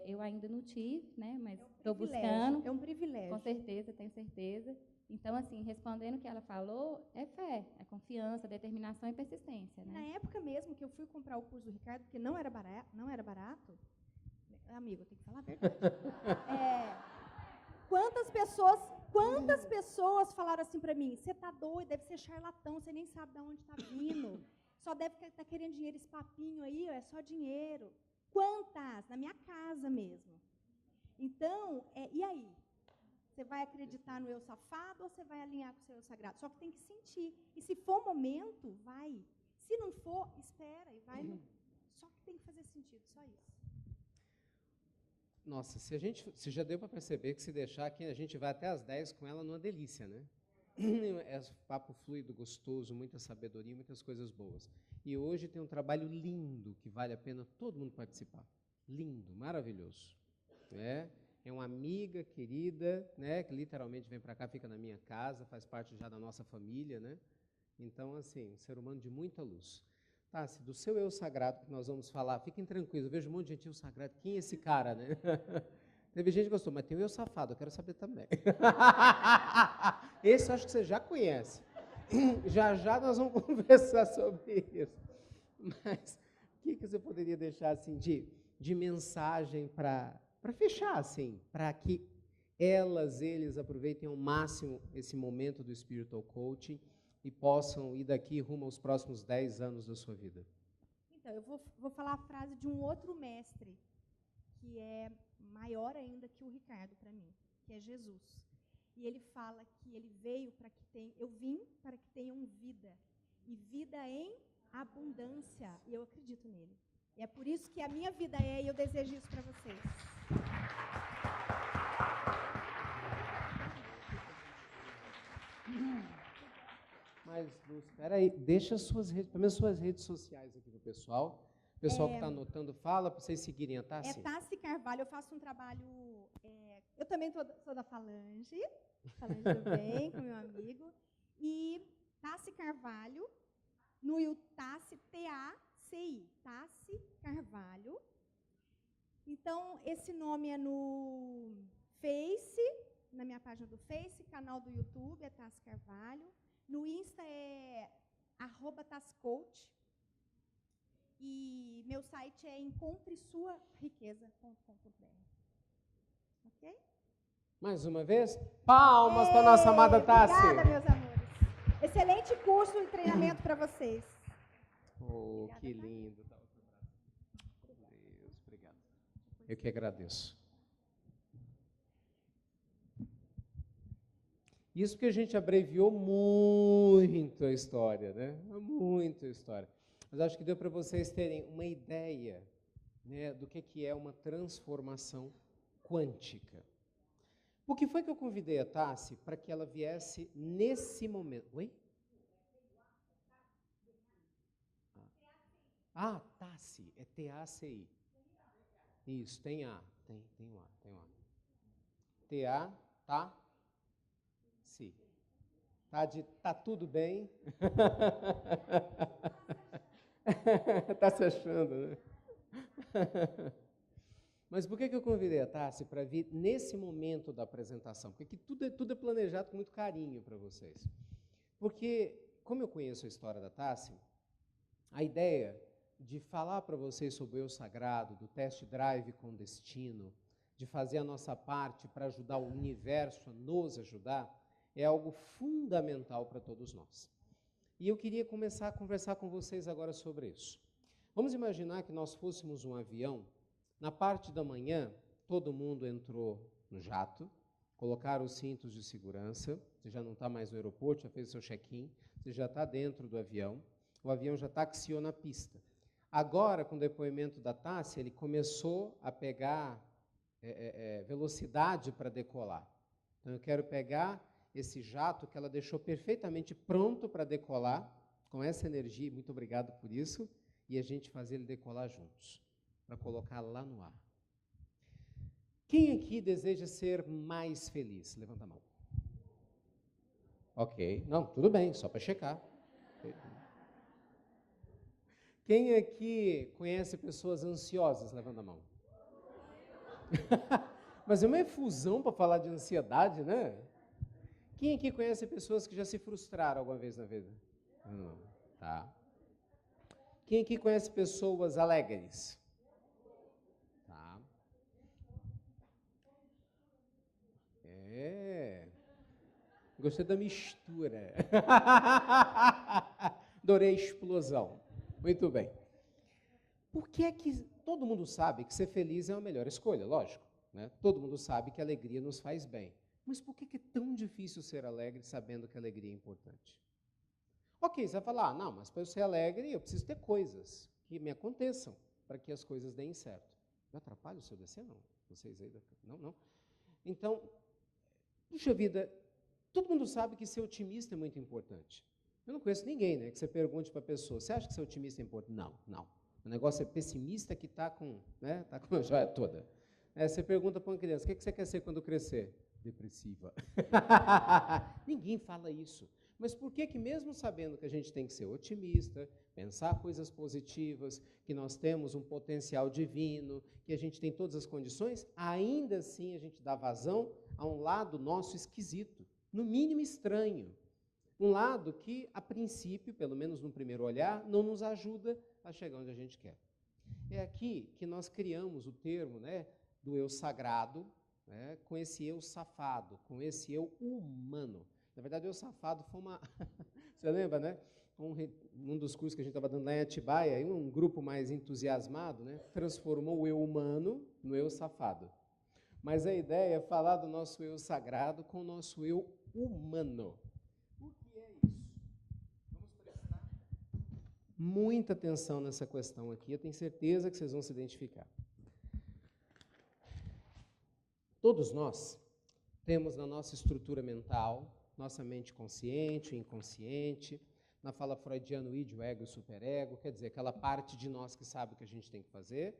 Eu ainda não tive, né? Mas estou buscando. É um privilégio. Com certeza, tenho certeza. Então, assim, respondendo o que ela falou, é fé, é confiança, determinação e persistência, né? Na época mesmo que eu fui comprar o curso do Ricardo, porque não era barato, amigo, eu tenho que falar a verdade. Quantas pessoas falaram assim para mim, você tá doido, deve ser charlatão, você nem sabe de onde está vindo. Só deve estar querendo dinheiro, esse papinho aí, é só dinheiro. Quantas? Na minha casa mesmo. Então, e aí? Você vai acreditar no eu safado ou você vai alinhar com o seu eu sagrado? Só que tem que sentir. E se for momento, vai. Se não for, espera e vai. Só que tem que fazer sentido, só isso. Nossa, se já deu para perceber que se deixar aqui, a gente vai até às 10 com ela numa delícia, né? É papo fluido, gostoso, muita sabedoria, muitas coisas boas. E hoje tem um trabalho lindo que vale a pena todo mundo participar. Lindo, maravilhoso. É uma amiga querida, né, que literalmente vem para cá, fica na minha casa, faz parte já da nossa família, né? Então, assim, um ser humano de muita luz. Tassi, do seu eu sagrado que nós vamos falar, fiquem tranquilos, eu vejo um monte de gente eu sagrado, quem é esse cara, né? Teve gente que gostou, mas tem o eu safado, eu quero saber também. Esse eu acho que você já conhece. Já nós vamos conversar sobre isso. Mas o que você poderia deixar assim de mensagem para fechar, assim, para que eles aproveitem ao máximo esse momento do Spiritual Coaching e possam ir daqui rumo aos próximos 10 anos da sua vida? Então, eu vou falar a frase de um outro mestre, que é maior ainda que o Ricardo para mim, que é Jesus. E ele fala que ele veio para que eu vim para que tenham vida, e vida em abundância. E eu acredito nele. E é por isso que a minha vida e eu desejo isso para vocês. Mas, Lúcia, espera aí, deixa pelo menos suas redes sociais aqui pro pessoal. O pessoal que está anotando, fala para vocês seguirem a Tassi. É Tassi Carvalho, eu faço um trabalho... eu também sou da Falange do Bem, com meu amigo. E Tassi Carvalho, no Tassi, T-A-C-I, Tassi Carvalho. Então, esse nome é no Face, na minha página do Face, canal do YouTube é Tassi Carvalho. No Insta é @tasscoach. E meu site é encontresuariqueza.com.br. Ok? Mais uma vez, palmas para a nossa amada Tassi. Obrigada, meus amores. Excelente curso e treinamento para vocês. Oh, Obrigada, que lindo. Deus, obrigado. Eu que agradeço. Isso porque a gente abreviou muito a história, né? Muito a história. Mas acho que deu para vocês terem uma ideia, né, do que é uma transformação quântica. Por que foi que eu convidei a Tassi para que ela viesse nesse momento? Oi? Tassi, é T-A-C-I. Isso, tem A, tem um A. T-A, tá? Sim. Tá tudo bem? Tá se achando, né? Mas por que eu convidei a Tassi para vir nesse momento da apresentação? Porque aqui tudo é planejado com muito carinho para vocês. Porque, como eu conheço a história da Tassi, a ideia de falar para vocês sobre o eu sagrado, do test drive com destino, de fazer a nossa parte para ajudar o universo a nos ajudar, é algo fundamental para todos nós. E eu queria começar a conversar com vocês agora sobre isso. Vamos imaginar que nós fôssemos um avião. Na parte da manhã, todo mundo entrou no jato, colocaram os cintos de segurança, você já não está mais no aeroporto, já fez o seu check-in, você já está dentro do avião, o avião já taxiou na pista. Agora, com o depoimento da Tassi, ele começou a pegar velocidade para decolar. Então, eu quero pegar esse jato que ela deixou perfeitamente pronto para decolar, com essa energia, muito obrigado por isso, e a gente fazer ele decolar juntos, para colocar lá no ar. Quem aqui deseja ser mais feliz? Levanta a mão. Ok. Não, tudo bem, só para checar. Quem aqui conhece pessoas ansiosas? Levanta a mão. Mas é uma efusão para falar de ansiedade, né? Quem aqui conhece pessoas que já se frustraram alguma vez na vida? Não. Tá. Quem aqui conhece pessoas alegres? Tá. Gostei da mistura. Adorei a explosão. Muito bem. Por que é que todo mundo sabe que ser feliz é a melhor escolha? Lógico, né? Todo mundo sabe que a alegria nos faz bem. Mas por que é tão difícil ser alegre sabendo que a alegria é importante? Ok, você vai falar, não, mas para eu ser alegre eu preciso ter coisas que me aconteçam para que as coisas deem certo. Eu atrapalho o seu descer? Não. Vocês aí? Não. Então, puxa vida, todo mundo sabe que ser otimista é muito importante. Eu não conheço ninguém, né, que você pergunte para a pessoa, você acha que ser otimista é importante? Não. O negócio é pessimista que está com a joia toda. Você pergunta para uma criança, o que você quer ser quando crescer? Depressiva. Ninguém fala isso. Mas por que mesmo sabendo que a gente tem que ser otimista, pensar coisas positivas, que nós temos um potencial divino, que a gente tem todas as condições, ainda assim a gente dá vazão a um lado nosso esquisito, no mínimo estranho. Um lado que, a princípio, pelo menos no primeiro olhar, não nos ajuda a chegar onde a gente quer. É aqui que nós criamos o termo, né, do eu sagrado, né, com esse eu safado, com esse eu humano. Na verdade, o eu safado foi uma... Você lembra, né? Um dos cursos que a gente estava dando lá em Atibaia, um grupo mais entusiasmado, né, transformou o eu humano no eu safado. Mas a ideia é falar do nosso eu sagrado com o nosso eu humano. Por que é isso? Vamos prestar muita atenção nessa questão aqui, eu tenho certeza que vocês vão se identificar. Todos nós temos na nossa estrutura mental, nossa mente consciente, inconsciente, na fala freudiana, o id, o ego e o superego, quer dizer, aquela parte de nós que sabe o que a gente tem que fazer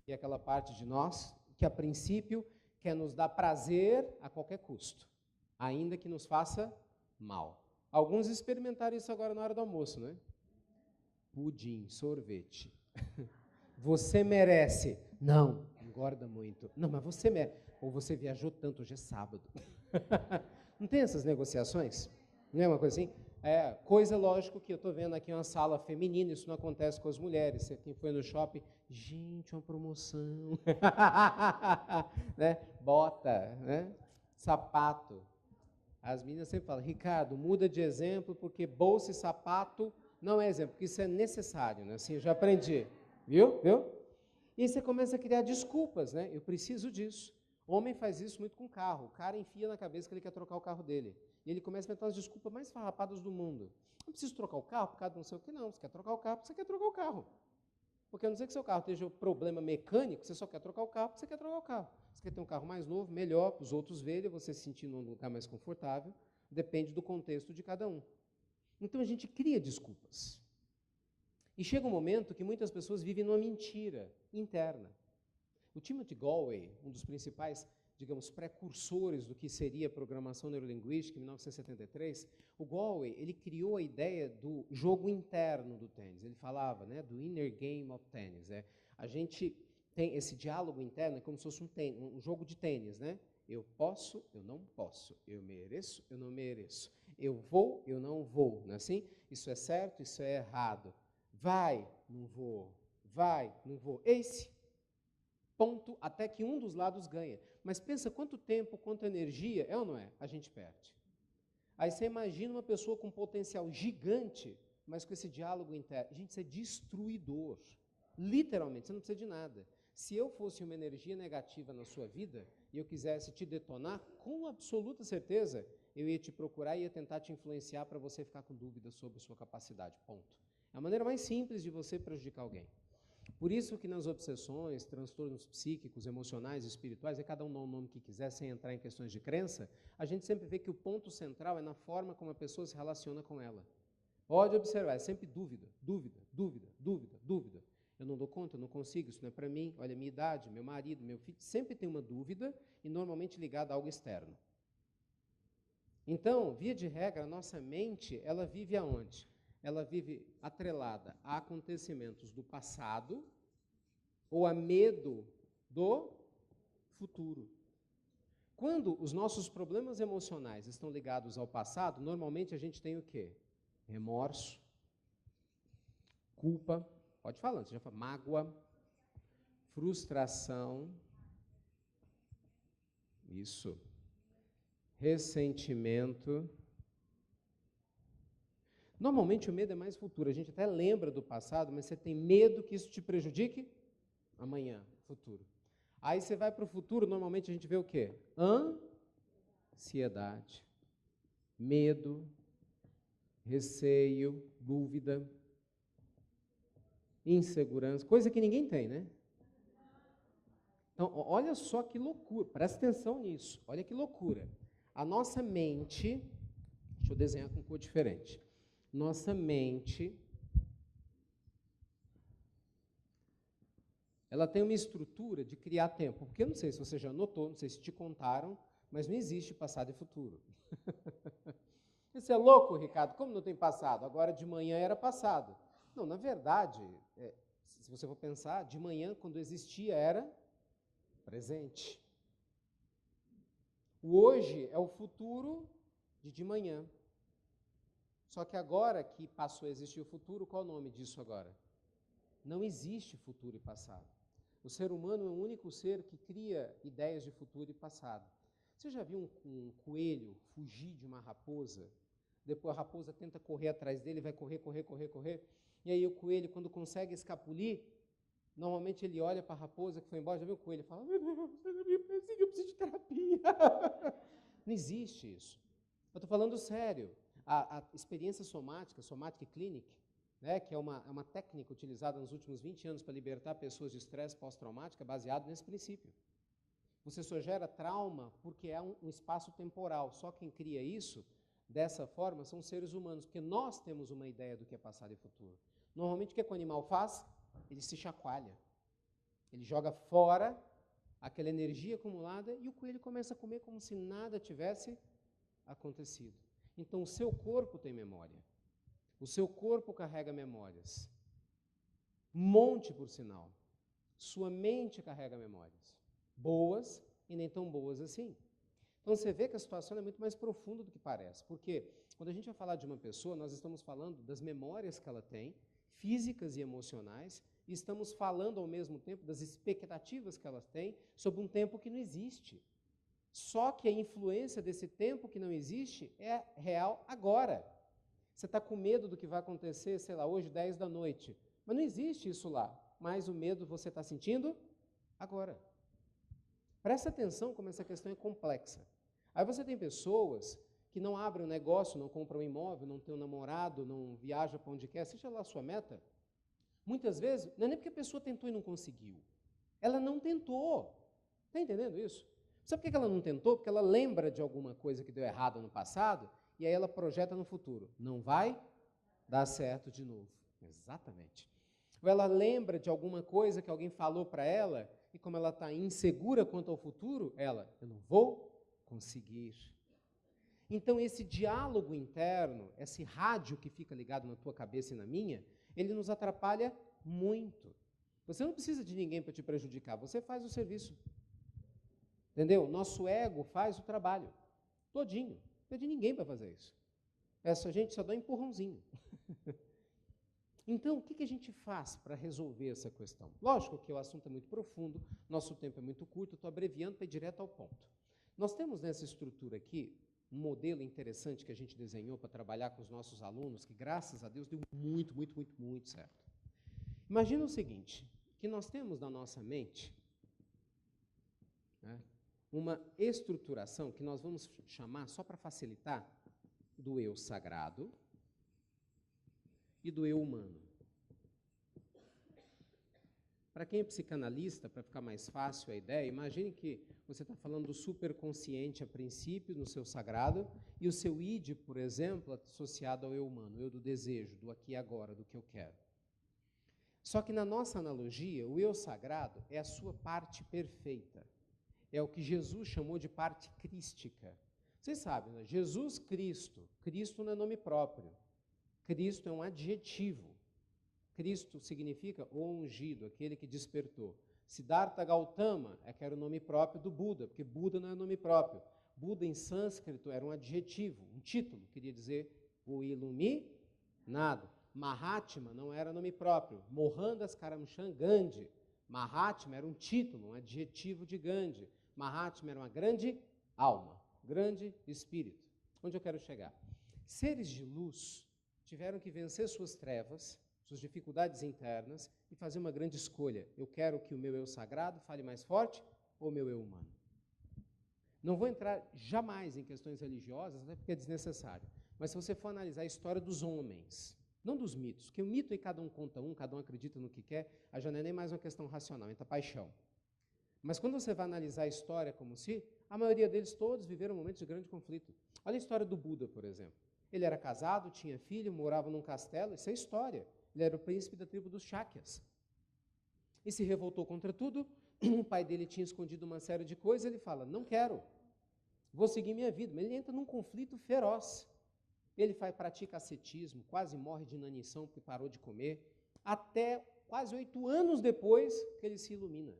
e aquela parte de nós que, a princípio, quer nos dar prazer a qualquer custo, ainda que nos faça mal. Alguns experimentaram isso agora na hora do almoço, né? Pudim, sorvete. Você merece. Não, engorda muito. Não, mas você merece. Ou você viajou tanto, hoje é sábado. Não tem essas negociações? Não é uma coisa assim? Coisa, lógico, que eu estou vendo aqui uma sala feminina, isso não acontece com as mulheres. Quem foi no shopping, gente, uma promoção. Né? Bota, né? Sapato. As meninas sempre falam, Ricardo, muda de exemplo, porque bolsa e sapato não é exemplo, porque isso é necessário, né? Assim, eu já aprendi. Viu? E aí você começa a criar desculpas, né? Eu preciso disso. O homem faz isso muito com o carro. O cara enfia na cabeça que ele quer trocar o carro dele. E ele começa a inventar as desculpas mais farrapadas do mundo. Não preciso trocar o carro por causa de não sei o que, não. Você quer trocar o carro porque você quer trocar o carro. Porque a não ser que seu carro esteja um problema mecânico, você só quer trocar o carro porque você quer trocar o carro. Você quer ter um carro mais novo, melhor, para os outros verem, você se sentir num lugar mais confortável. Depende do contexto de cada um. Então a gente cria desculpas. E chega um momento que muitas pessoas vivem numa mentira interna. O Timothy Galway, um dos principais, digamos, precursores do que seria a programação neurolinguística, em 1973, o Galway, ele criou a ideia do jogo interno do tênis. Ele falava, né, do inner game of tennis. A gente tem esse diálogo interno, é como se fosse um jogo de tênis, né? Eu posso, eu não posso. Eu mereço, eu não mereço. Eu vou, eu não vou. Não é assim? Isso é certo, isso é errado. Vai, não vou. Vai, não vou. Esse ponto até que um dos lados ganha. Mas pensa quanto tempo, quanta energia, é ou não é? A gente perde. Aí você imagina uma pessoa com um potencial gigante, mas com esse diálogo interno. Gente, isso é destruidor. Literalmente, você não precisa de nada. Se eu fosse uma energia negativa na sua vida e eu quisesse te detonar, com absoluta certeza, eu ia te procurar e ia tentar te influenciar para você ficar com dúvidas sobre sua capacidade. Ponto. É a maneira mais simples de você prejudicar alguém. Por isso que nas obsessões, transtornos psíquicos, emocionais, espirituais, e cada um dá o nome que quiser, sem entrar em questões de crença, a gente sempre vê que o ponto central é na forma como a pessoa se relaciona com ela. Pode observar, é sempre dúvida, dúvida, dúvida, dúvida, dúvida. Eu não dou conta, eu não consigo, isso não é para mim, olha a minha idade, meu marido, meu filho, sempre tem uma dúvida e normalmente ligada a algo externo. Então, via de regra, a nossa mente, ela vive aonde? Ela vive atrelada a acontecimentos do passado ou a medo do futuro. Quando os nossos problemas emocionais estão ligados ao passado, normalmente a gente tem o quê? Remorso, culpa, pode falar, você já fala, mágoa, frustração, isso, ressentimento, Normalmente o medo é mais futuro. A gente até lembra do passado, mas você tem medo que isso te prejudique amanhã, futuro. Aí você vai para o futuro, normalmente a gente vê o quê? Ansiedade, medo, receio, dúvida, insegurança, coisa que ninguém tem, né? Então, olha só que loucura, presta atenção nisso, olha que loucura. A nossa mente, deixa eu desenhar com cor diferente. Nossa mente, ela tem uma estrutura de criar tempo, porque eu não sei se você já notou, não sei se te contaram, mas não existe passado e futuro. Isso é louco, Ricardo, como não tem passado? Agora de manhã era passado. Não, na verdade, se você for pensar, de manhã, quando existia, era presente. O hoje é o futuro de manhã. Só que agora que passou a existir o futuro, qual é o nome disso agora? Não existe futuro e passado. O ser humano é o único ser que cria ideias de futuro e passado. Você já viu um coelho fugir de uma raposa? Depois a raposa tenta correr atrás dele, vai correr. E aí o coelho, quando consegue escapulir, normalmente ele olha para a raposa que foi embora, já viu o coelho e fala, meu Deus, eu preciso de terapia. Não existe isso. Eu estou falando sério. A experiência somática, Somatic Clinic, né, que é uma técnica utilizada nos últimos 20 anos para libertar pessoas de estresse pós-traumático, é baseado nesse princípio. Você só gera trauma porque é um espaço temporal. Só quem cria isso, dessa forma, são seres humanos, porque nós temos uma ideia do que é passado e futuro. Normalmente, o que o animal faz? Ele se chacoalha. Ele joga fora aquela energia acumulada e o coelho começa a comer como se nada tivesse acontecido. Então, o seu corpo tem memória. O seu corpo carrega memórias. Um monte, por sinal. Sua mente carrega memórias. Boas e nem tão boas assim. Então, você vê que a situação é muito mais profunda do que parece. Porque quando a gente vai falar de uma pessoa, nós estamos falando das memórias que ela tem, físicas e emocionais, e estamos falando ao mesmo tempo das expectativas que ela tem sobre um tempo que não existe. Só que a influência desse tempo que não existe é real agora. Você está com medo do que vai acontecer, sei lá, hoje, 10 da noite. Mas não existe isso lá. Mas o medo você está sentindo agora. Presta atenção como essa questão é complexa. Aí você tem pessoas que não abrem um negócio, não compram um imóvel, não tem um namorado, não viaja para onde quer, seja lá a sua meta. Muitas vezes, não é nem porque a pessoa tentou e não conseguiu. Ela não tentou. Está entendendo isso? Sabe por que ela não tentou? Porque ela lembra de alguma coisa que deu errado no passado e aí ela projeta no futuro. Não vai dar certo de novo. Exatamente. Ou ela lembra de alguma coisa que alguém falou para ela e como ela está insegura quanto ao futuro, eu não vou conseguir. Então esse diálogo interno, esse rádio que fica ligado na tua cabeça e na minha, ele nos atrapalha muito. Você não precisa de ninguém para te prejudicar, você faz o serviço. Entendeu? Nosso ego faz o trabalho, todinho. Não precisa de ninguém para fazer isso. Essa gente só dá um empurrãozinho. Então, o que a gente faz para resolver essa questão? Lógico que o assunto é muito profundo, nosso tempo é muito curto, estou abreviando para ir direto ao ponto. Nós temos nessa estrutura aqui um modelo interessante que a gente desenhou para trabalhar com os nossos alunos, que graças a Deus deu muito certo. Imagina o seguinte, que nós temos na nossa mente, né, uma estruturação que nós vamos chamar, só para facilitar, do eu sagrado e do eu humano. Para quem é psicanalista, para ficar mais fácil a ideia, imagine que você está falando do superconsciente a princípio, no seu sagrado, e o seu id, por exemplo, associado ao eu humano, o eu do desejo, do aqui e agora, do que eu quero. Só que na nossa analogia, o eu sagrado é a sua parte perfeita. É o que Jesus chamou de parte crística. Vocês sabem, né? Jesus Cristo. Cristo não é nome próprio. Cristo é um adjetivo. Cristo significa o ungido, aquele que despertou. Siddhartha Gautama que era o nome próprio do Buda, porque Buda não é nome próprio. Buda em sânscrito era um adjetivo, um título, queria dizer o iluminado. Mahatma não era nome próprio. Mohandas Karamchand Gandhi. Mahatma era um título, um adjetivo de Gandhi. Mahatma era uma grande alma, grande espírito. Onde eu quero chegar? Seres de luz, tiveram que vencer suas trevas, suas dificuldades internas e fazer uma grande escolha. Eu quero que o meu eu sagrado fale mais forte ou o meu eu humano? Não vou entrar jamais em questões religiosas, até porque é desnecessário. Mas se você for analisar a história dos homens, não dos mitos, que o mito aí cada um conta um, cada um acredita no que quer, aí já não é nem mais uma questão racional, entra paixão. Mas quando você vai analisar a história como se, a maioria deles todos viveram momentos de grande conflito. Olha a história do Buda, por exemplo. Ele era casado, tinha filho, morava num castelo, isso é história. Ele era o príncipe da tribo dos Shakyas. E se revoltou contra tudo, o pai dele tinha escondido uma série de coisas, ele fala, não quero, vou seguir minha vida. Mas ele entra num conflito feroz. Ele pratica ascetismo, quase morre de inanição porque parou de comer, até quase 8 anos depois que ele se ilumina.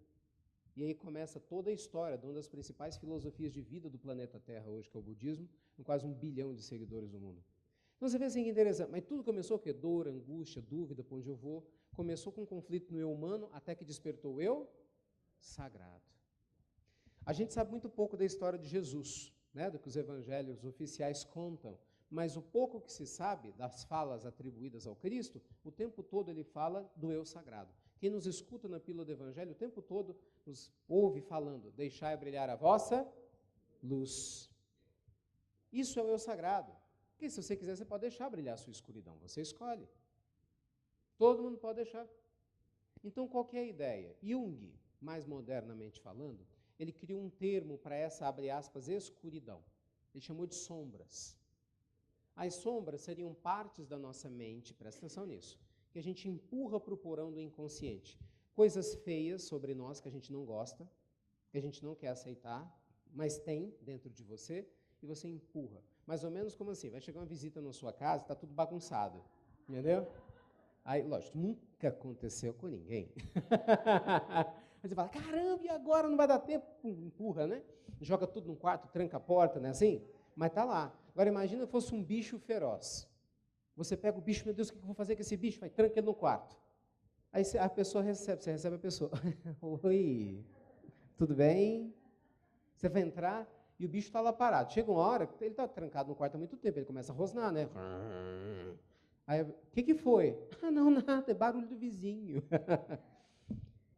E aí começa toda a história de uma das principais filosofias de vida do planeta Terra hoje, que é o budismo, com quase 1 bilhão de seguidores no mundo. Então você vê assim que interessante, mas tudo começou com dor, angústia, dúvida, para onde eu vou. Começou com um conflito no eu humano, até que despertou o eu sagrado. A gente sabe muito pouco da história de Jesus, né, do que os evangelhos oficiais contam, mas o pouco que se sabe das falas atribuídas ao Cristo, o tempo todo ele fala do eu sagrado. Quem nos escuta na pílula do evangelho, o tempo todo nos ouve falando, deixai brilhar a vossa luz. Isso é o eu sagrado. Porque se você quiser, você pode deixar brilhar a sua escuridão, você escolhe. Todo mundo pode deixar. Então, qual que é a ideia? Jung, mais modernamente falando, ele criou um termo para essa, abre aspas, escuridão. Ele chamou de sombras. As sombras seriam partes da nossa mente, presta atenção nisso, que a gente empurra para o porão do inconsciente. Coisas feias sobre nós que a gente não gosta, que a gente não quer aceitar, mas tem dentro de você, e você empurra. Mais ou menos como assim, vai chegar uma visita na sua casa, está tudo bagunçado, entendeu? Aí, lógico, nunca aconteceu com ninguém. Aí você fala, caramba, e agora não vai dar tempo? Empurra, né? Joga tudo num quarto, tranca a porta, não é assim? Mas está lá. Agora imagina se fosse um bicho feroz. Você pega o bicho, meu Deus, o que eu vou fazer com esse bicho? Vai, tranca ele no quarto. Aí a pessoa recebe, você recebe a pessoa. Oi, tudo bem? Você vai entrar e o bicho está lá parado. Chega uma hora, ele está trancado no quarto há muito tempo, ele começa a rosnar, né? Aí, o que foi? Ah, não, nada, é barulho do vizinho.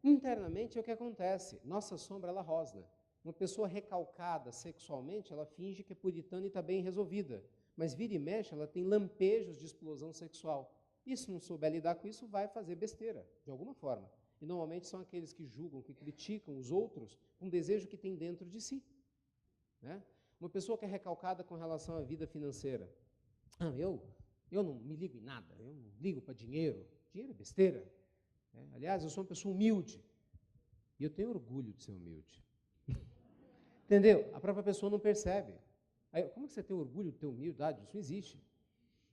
Internamente é o que acontece. Nossa sombra, ela rosna. Uma pessoa recalcada sexualmente, ela finge que é puritana e está bem resolvida. Mas vira e mexe, ela tem lampejos de explosão sexual. E se não souber lidar com isso, vai fazer besteira, de alguma forma. E normalmente são aqueles que julgam, que criticam os outros com um desejo que tem dentro de si. Né? Uma pessoa que é recalcada com relação à vida financeira. Ah, eu não me ligo em nada, eu não ligo para dinheiro. Dinheiro é besteira. Aliás, eu sou uma pessoa humilde. E eu tenho orgulho de ser humilde. Entendeu? A própria pessoa não percebe. Aí, como que você tem orgulho de ter humildade? Isso não existe.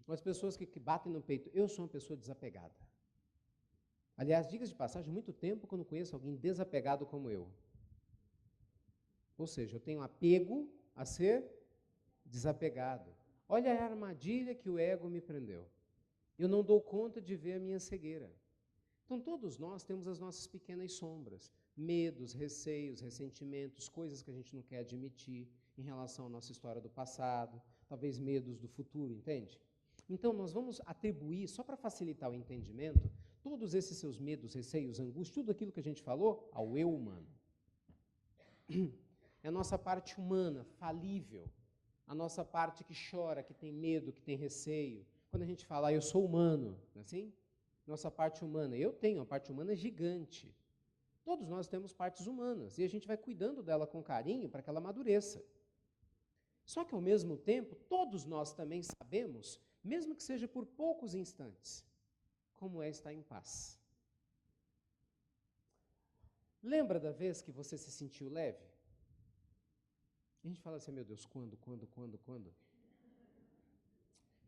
As pessoas que batem no peito, eu sou uma pessoa desapegada. Aliás, diga-se de passagem, há muito tempo que eu não conheço alguém desapegado como eu. Ou seja, eu tenho apego a ser desapegado. Olha a armadilha que o ego me prendeu. Eu não dou conta de ver a minha cegueira. Então, todos nós temos as nossas pequenas sombras, medos, receios, ressentimentos, coisas que a gente não quer admitir em relação à nossa história do passado, talvez medos do futuro, entende? Então, nós vamos atribuir, só para facilitar o entendimento, todos esses seus medos, receios, angústias, tudo aquilo que a gente falou, ao eu humano. É a nossa parte humana, falível, a nossa parte que chora, que tem medo, que tem receio. Quando a gente fala, eu sou humano, não é assim? Nossa parte humana. Eu tenho uma parte humana gigante. Todos nós temos partes humanas e a gente vai cuidando dela com carinho para que ela amadureça. Só que, ao mesmo tempo, todos nós também sabemos, mesmo que seja por poucos instantes, como é estar em paz. Lembra da vez que você se sentiu leve? A gente fala assim, meu Deus, quando?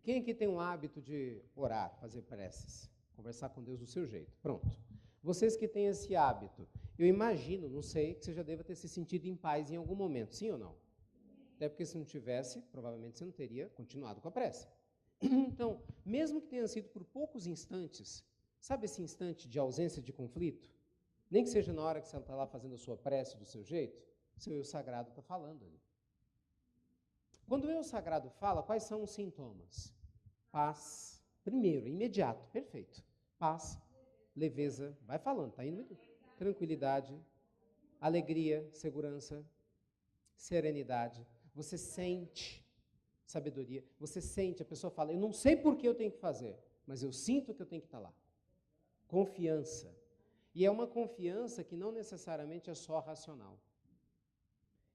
Quem aqui tem um hábito de orar, fazer preces? Conversar com Deus do seu jeito. Pronto. Vocês que têm esse hábito, eu imagino, não sei, que você já deva ter se sentido em paz em algum momento, sim ou não? Até porque se não tivesse, provavelmente você não teria continuado com a prece. Então, mesmo que tenha sido por poucos instantes, sabe esse instante de ausência de conflito? Nem que seja na hora que você está lá fazendo a sua prece do seu jeito, seu eu sagrado está falando ali. Quando o eu sagrado fala, quais são os sintomas? Paz, Primeiro, imediato, perfeito. Paz, leveza, vai falando, tá indo muito. Tranquilidade, alegria, segurança, serenidade. Você sente sabedoria, você sente, a pessoa fala, eu não sei por que eu tenho que fazer, mas eu sinto que eu tenho que estar lá. Confiança. E é uma confiança que não necessariamente é só racional.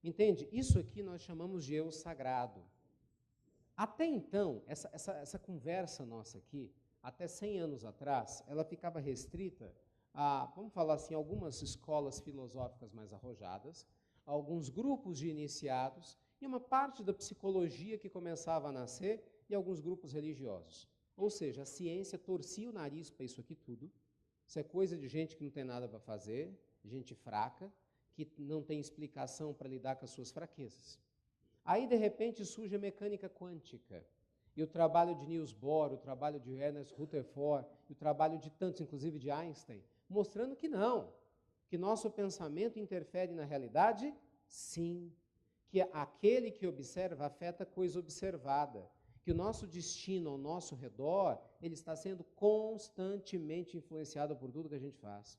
Entende? Isso aqui nós chamamos de eu sagrado. Até então, essa conversa nossa aqui, até 100 anos atrás, ela ficava restrita a, vamos falar assim, algumas escolas filosóficas mais arrojadas, alguns grupos de iniciados e uma parte da psicologia que começava a nascer e alguns grupos religiosos. Ou seja, a ciência torcia o nariz para isso aqui tudo. Isso é coisa de gente que não tem nada para fazer, gente fraca, que não tem explicação para lidar com as suas fraquezas. Aí, de repente, surge a mecânica quântica. E o trabalho de Niels Bohr, o trabalho de Ernest Rutherford, e o trabalho de tantos, inclusive de Einstein, mostrando que não, que nosso pensamento interfere na realidade, sim, que aquele que observa afeta a coisa observada, que o nosso destino ao nosso redor, ele está sendo constantemente influenciado por tudo que a gente faz.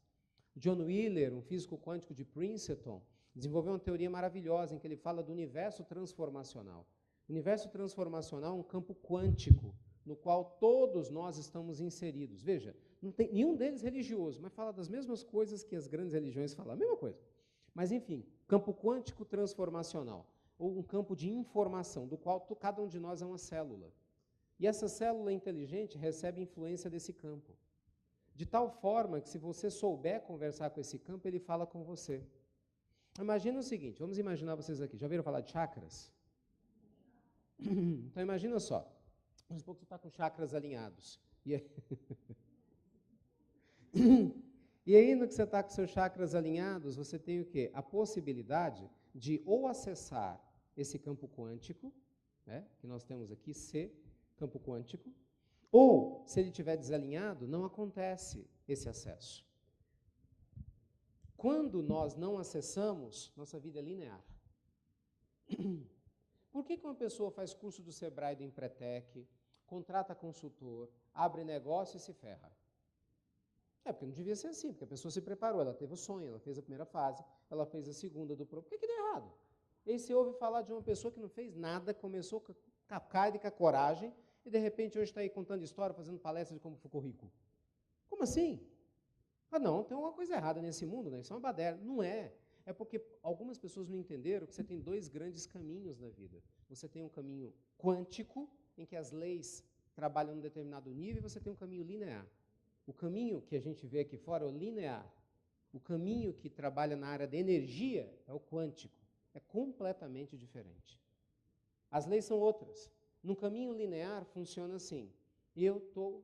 John Wheeler, um físico quântico de Princeton, desenvolveu uma teoria maravilhosa em que ele fala do universo transformacional. O universo transformacional é um campo quântico no qual todos nós estamos inseridos. Veja, não tem nenhum deles religioso, mas fala das mesmas coisas que as grandes religiões falam, a mesma coisa. Mas, enfim, campo quântico transformacional, ou um campo de informação, do qual cada um de nós é uma célula. E essa célula inteligente recebe influência desse campo. De tal forma que, se você souber conversar com esse campo, ele fala com você. Imagina o seguinte, vamos imaginar vocês aqui, já ouviram falar de chakras? Então, imagina só, vamos supor que você está com chakras alinhados. E aí, no que você está com seus chakras alinhados, você tem o quê? A possibilidade de ou acessar esse campo quântico, né, que nós temos aqui, C, campo quântico, ou, se ele estiver desalinhado, não acontece esse acesso. Quando nós não acessamos, nossa vida é linear. Por que uma pessoa faz curso do Sebrae, do Empretec, contrata consultor, abre negócio e se ferra? É porque não devia ser assim, porque a pessoa se preparou, ela teve o sonho, ela fez a primeira fase, ela fez a segunda do programa. Por que deu errado? E aí você ouve falar de uma pessoa que não fez nada, começou com a cara e com a coragem, e de repente hoje está aí contando história, fazendo palestra de como ficou rico. Como assim? Ah, não, tem alguma coisa errada nesse mundo, né? Isso é uma baderna. Não é. É porque algumas pessoas não entenderam que você tem dois grandes caminhos na vida. Você tem um caminho quântico, em que as leis trabalham num determinado nível, e você tem um caminho linear. O caminho que a gente vê aqui fora é o linear. O caminho que trabalha na área da energia é o quântico. É completamente diferente. As leis são outras. No caminho linear funciona assim. Eu estou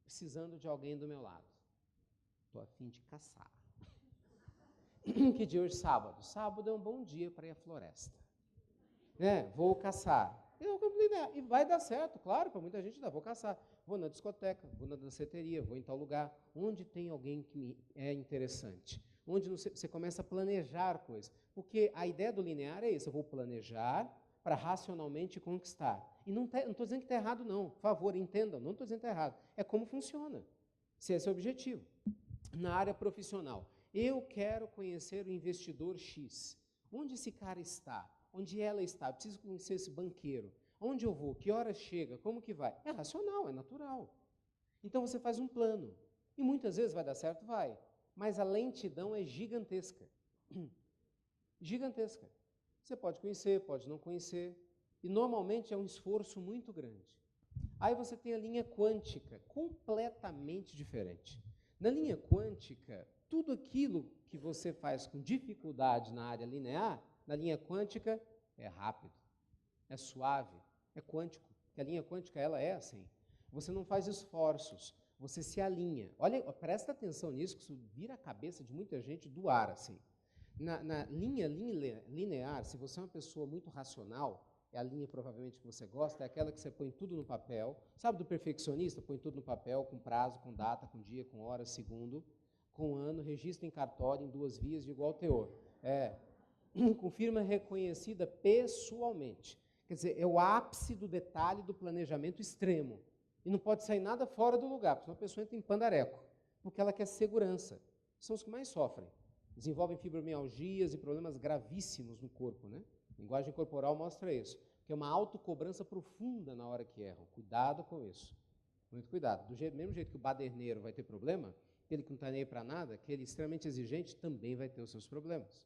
precisando de alguém do meu lado. Estou a fim de caçar. Que dia hoje? Sábado. Sábado é um bom dia para ir à floresta. Vou caçar. E vai dar certo, claro, para muita gente dá. Vou caçar. Vou na discoteca, vou na danceteria, vou em tal lugar. Onde tem alguém que me é interessante. Onde você começa a planejar coisas. Porque a ideia do linear é isso. Eu vou planejar para racionalmente conquistar. E não estou dizendo que está errado, não. Por favor, entendam, não estou dizendo que está errado. É como funciona. Se esse é o objetivo. Na área profissional, eu quero conhecer o investidor X. Onde esse cara está? Onde ela está? Eu preciso conhecer esse banqueiro. Onde eu vou? Que hora chega? Como que vai? É racional, é natural. Então você faz um plano. E muitas vezes vai dar certo? Vai. Mas a lentidão é gigantesca. Gigantesca. Você pode conhecer, pode não conhecer. E normalmente é um esforço muito grande. Aí você tem a linha quântica, completamente diferente. Na linha quântica, tudo aquilo que você faz com dificuldade na área linear, na linha quântica, é rápido, é suave, é quântico. Porque a linha quântica, ela é assim. Você não faz esforços, você se alinha. Olha, presta atenção nisso, que isso vira a cabeça de muita gente do ar, assim. Na linha linear, se você é uma pessoa muito racional, é a linha provavelmente que você gosta, é aquela que você põe tudo no papel. Sabe do perfeccionista? Põe tudo no papel, com prazo, com data, com dia, com hora, segundo, com ano, registra em cartório em 2 vias de igual teor. Com firma reconhecida pessoalmente. Quer dizer, é o ápice do detalhe do planejamento extremo. E não pode sair nada fora do lugar, porque senão a pessoa entra em pandareco, porque ela quer segurança. São os que mais sofrem. Desenvolvem fibromialgias e problemas gravíssimos no corpo, né? A linguagem corporal mostra isso, que é uma autocobrança profunda na hora que erram. Cuidado com isso. Muito cuidado. Mesmo jeito que o baderneiro vai ter problema, aquele que não está nem aí para nada, aquele extremamente exigente também vai ter os seus problemas.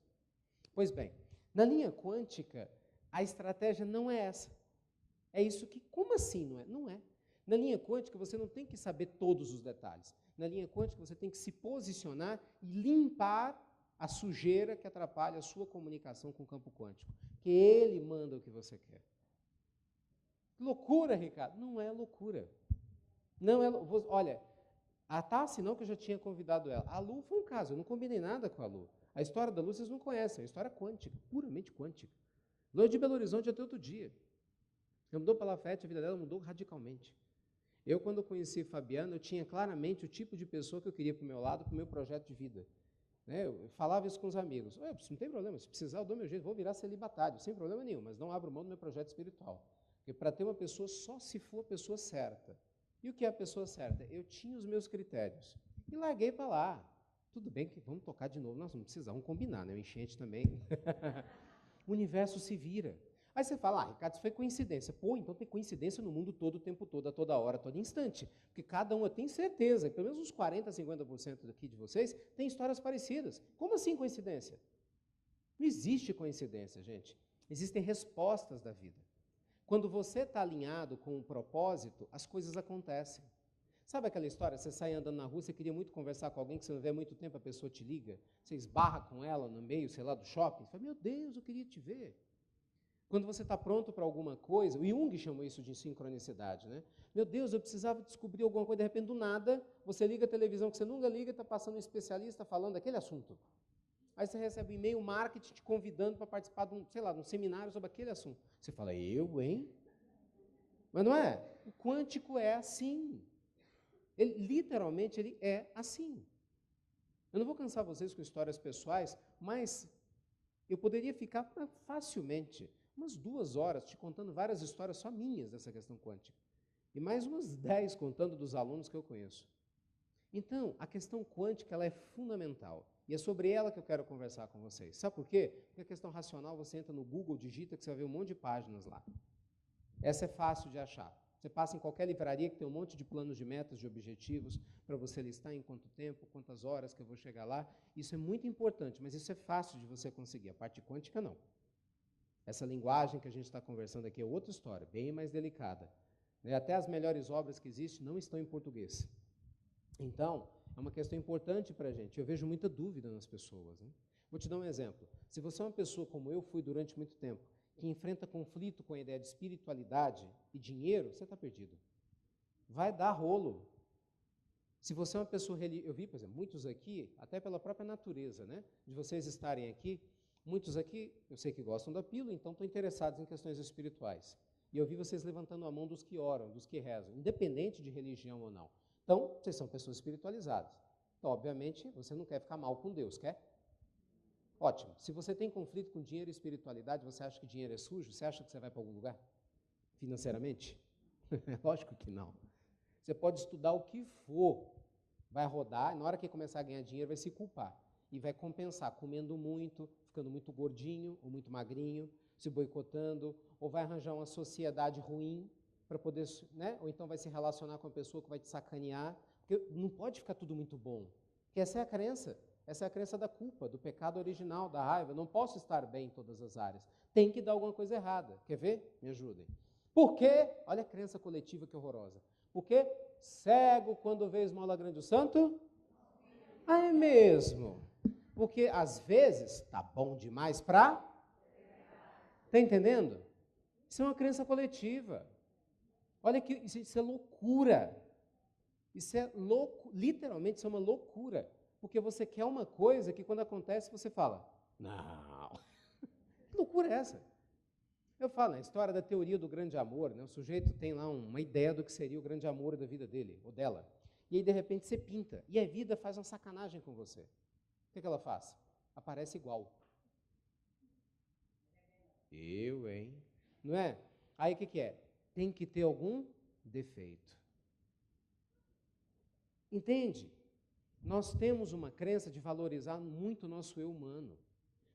Pois bem, na linha quântica, a estratégia não é essa. É isso que, como assim não é? Não é. Na linha quântica, você não tem que saber todos os detalhes. Na linha quântica, você tem que se posicionar e limpar a sujeira que atrapalha a sua comunicação com o campo quântico. Que ele manda o que você quer. Loucura, Ricardo? Não é loucura. Não é. Olha, a Tassi não, que eu já tinha convidado ela. A Lu foi um caso, eu não combinei nada com a Lu. A história da Lu vocês não conhecem, é uma história quântica, puramente quântica. Lu é de Belo Horizonte até outro dia. Ela mudou para Lafayette, a vida dela mudou radicalmente. Eu, quando conheci Fabiana, eu tinha claramente o tipo de pessoa que eu queria para o meu lado, para o meu projeto de vida. Né? Eu falava isso com os amigos. Não tem problema, se precisar eu dou meu jeito, vou virar celibatário, sem problema nenhum, mas não abro mão do meu projeto espiritual. Porque para ter uma pessoa, só se for a pessoa certa. E o que é a pessoa certa? Eu tinha os meus critérios. E larguei para lá. Tudo bem que vamos tocar de novo, nós vamos precisar, vamos combinar, né? O enchente também. O universo se vira. Aí você fala, Ricardo, isso foi coincidência. Pô, então tem coincidência no mundo todo, o tempo todo, a toda hora, a todo instante. Porque cada um, eu tenho certeza, pelo menos uns 40%, 50% daqui de vocês, tem histórias parecidas. Como assim coincidência? Não existe coincidência, gente. Existem respostas da vida. Quando você está alinhado com um propósito, as coisas acontecem. Sabe aquela história, você sai andando na rua, você queria muito conversar com alguém que você não vê há muito tempo, a pessoa te liga, você esbarra com ela no meio, sei lá, do shopping, você fala, meu Deus, eu queria te ver. Quando você está pronto para alguma coisa, o Jung chamou isso de sincronicidade, né? Meu Deus, eu precisava descobrir alguma coisa, de repente, do nada, você liga a televisão que você nunca liga, está passando um especialista falando daquele assunto. Aí você recebe um e-mail marketing te convidando para participar de um seminário sobre aquele assunto. Você fala, eu, hein? Mas não é? O quântico é assim. Literalmente, ele é assim. Eu não vou cansar vocês com histórias pessoais, mas eu poderia ficar facilmente umas 2 horas te contando várias histórias só minhas dessa questão quântica. E mais umas 10 contando dos alunos que eu conheço. Então, a questão quântica ela é fundamental. E é sobre ela que eu quero conversar com vocês. Sabe por quê? Porque a questão racional, você entra no Google, digita, que você vai ver um monte de páginas lá. Essa é fácil de achar. Você passa em qualquer livraria que tem um monte de planos de metas, de objetivos, para você listar em quanto tempo, quantas horas que eu vou chegar lá. Isso é muito importante, mas isso é fácil de você conseguir. A parte quântica, não. Essa linguagem que a gente está conversando aqui é outra história, bem mais delicada. Até as melhores obras que existem não estão em português. Então, é uma questão importante para a gente. Eu vejo muita dúvida nas pessoas. Né? Vou te dar um exemplo. Se você é uma pessoa como eu fui durante muito tempo, que enfrenta conflito com a ideia de espiritualidade e dinheiro, você está perdido. Vai dar rolo. Se você é uma pessoa religiosa, eu vi, por exemplo, muitos aqui, até pela própria natureza, né, de vocês estarem aqui, muitos aqui, eu sei que gostam da pílula, então estão interessados em questões espirituais. E eu vi vocês levantando a mão dos que oram, dos que rezam, independente de religião ou não. Então, vocês são pessoas espiritualizadas. Então, obviamente, você não quer ficar mal com Deus, quer? Ótimo. Se você tem conflito com dinheiro e espiritualidade, você acha que dinheiro é sujo? Você acha que você vai para algum lugar? Financeiramente? Lógico que não. Você pode estudar o que for, vai rodar, e na hora que começar a ganhar dinheiro, vai se culpar. E vai compensar comendo muito, ficando muito gordinho ou muito magrinho, se boicotando, ou vai arranjar uma sociedade ruim para poder, né? Ou então vai se relacionar com uma pessoa que vai te sacanear, porque não pode ficar tudo muito bom. Porque essa é a crença. Essa é a crença da culpa, do pecado original, da raiva. Eu não posso estar bem em todas as áreas. Tem que dar alguma coisa errada. Quer ver? Me ajudem. Por quê? Olha a crença coletiva que horrorosa. Por quê? Cego quando vê esmola grande o santo? Ah, é mesmo. Porque às vezes tá bom demais para... Está entendendo? Isso é uma crença coletiva. Olha que isso é loucura. Isso é louco, literalmente isso é uma loucura. Porque você quer uma coisa que quando acontece você fala, não, que loucura é essa? Eu falo, a história da teoria do grande amor, né? O sujeito tem lá uma ideia do que seria o grande amor da vida dele, ou dela. E aí, de repente, você pinta. E a vida faz uma sacanagem com você. O que ela faz? Aparece igual. Eu, hein? Não é? Aí o que é? Tem que ter algum defeito. Entende? Nós temos uma crença de valorizar muito o nosso eu humano.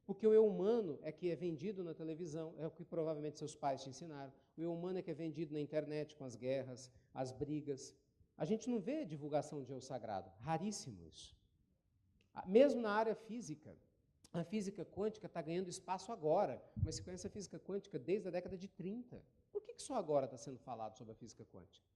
Porque o eu humano é que é vendido na televisão, é o que provavelmente seus pais te ensinaram. O eu humano é que é vendido na internet com as guerras, as brigas. A gente não vê divulgação de eu sagrado, raríssimo isso. Mesmo na área física, a física quântica está ganhando espaço agora, mas se conhece a física quântica desde a década de 30. Por que só agora está sendo falado sobre a física quântica?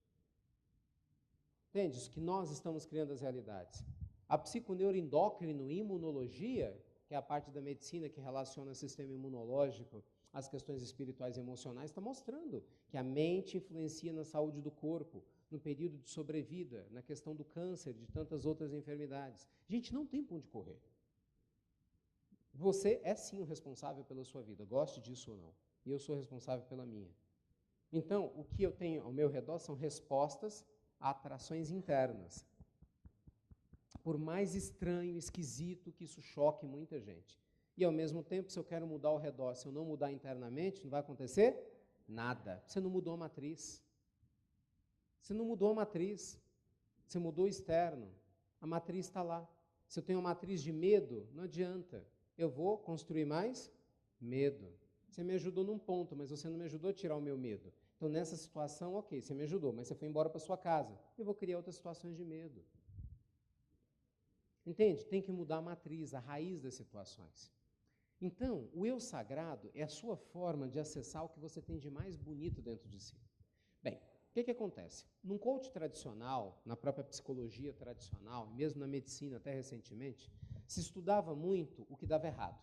Entende? Isso que nós estamos criando as realidades. A psiconeuroendócrino imunologia, que é a parte da medicina que relaciona o sistema imunológico às questões espirituais e emocionais, está mostrando que a mente influencia na saúde do corpo, no período de sobrevida, na questão do câncer, de tantas outras enfermidades. Gente, não tem para onde correr. Você é sim o responsável pela sua vida, goste disso ou não. E eu sou responsável pela minha. Então, o que eu tenho ao meu redor são respostas a atrações internas. Por mais estranho, esquisito que isso choque muita gente. E, ao mesmo tempo, se eu quero mudar ao redor, se eu não mudar internamente, não vai acontecer nada. Você não mudou a matriz. Você não mudou a matriz. Você mudou o externo. A matriz está lá. Se eu tenho uma matriz de medo, não adianta. Eu vou construir mais medo. Você me ajudou num ponto, mas você não me ajudou a tirar o meu medo. Então, nessa situação, ok, você me ajudou, mas você foi embora para sua casa. Eu vou criar outras situações de medo. Entende? Tem que mudar a matriz, a raiz das situações. Então, o eu sagrado é a sua forma de acessar o que você tem de mais bonito dentro de si. Bem, o que acontece? Num coach tradicional, na própria psicologia tradicional, e mesmo na medicina até recentemente, se estudava muito o que dava errado.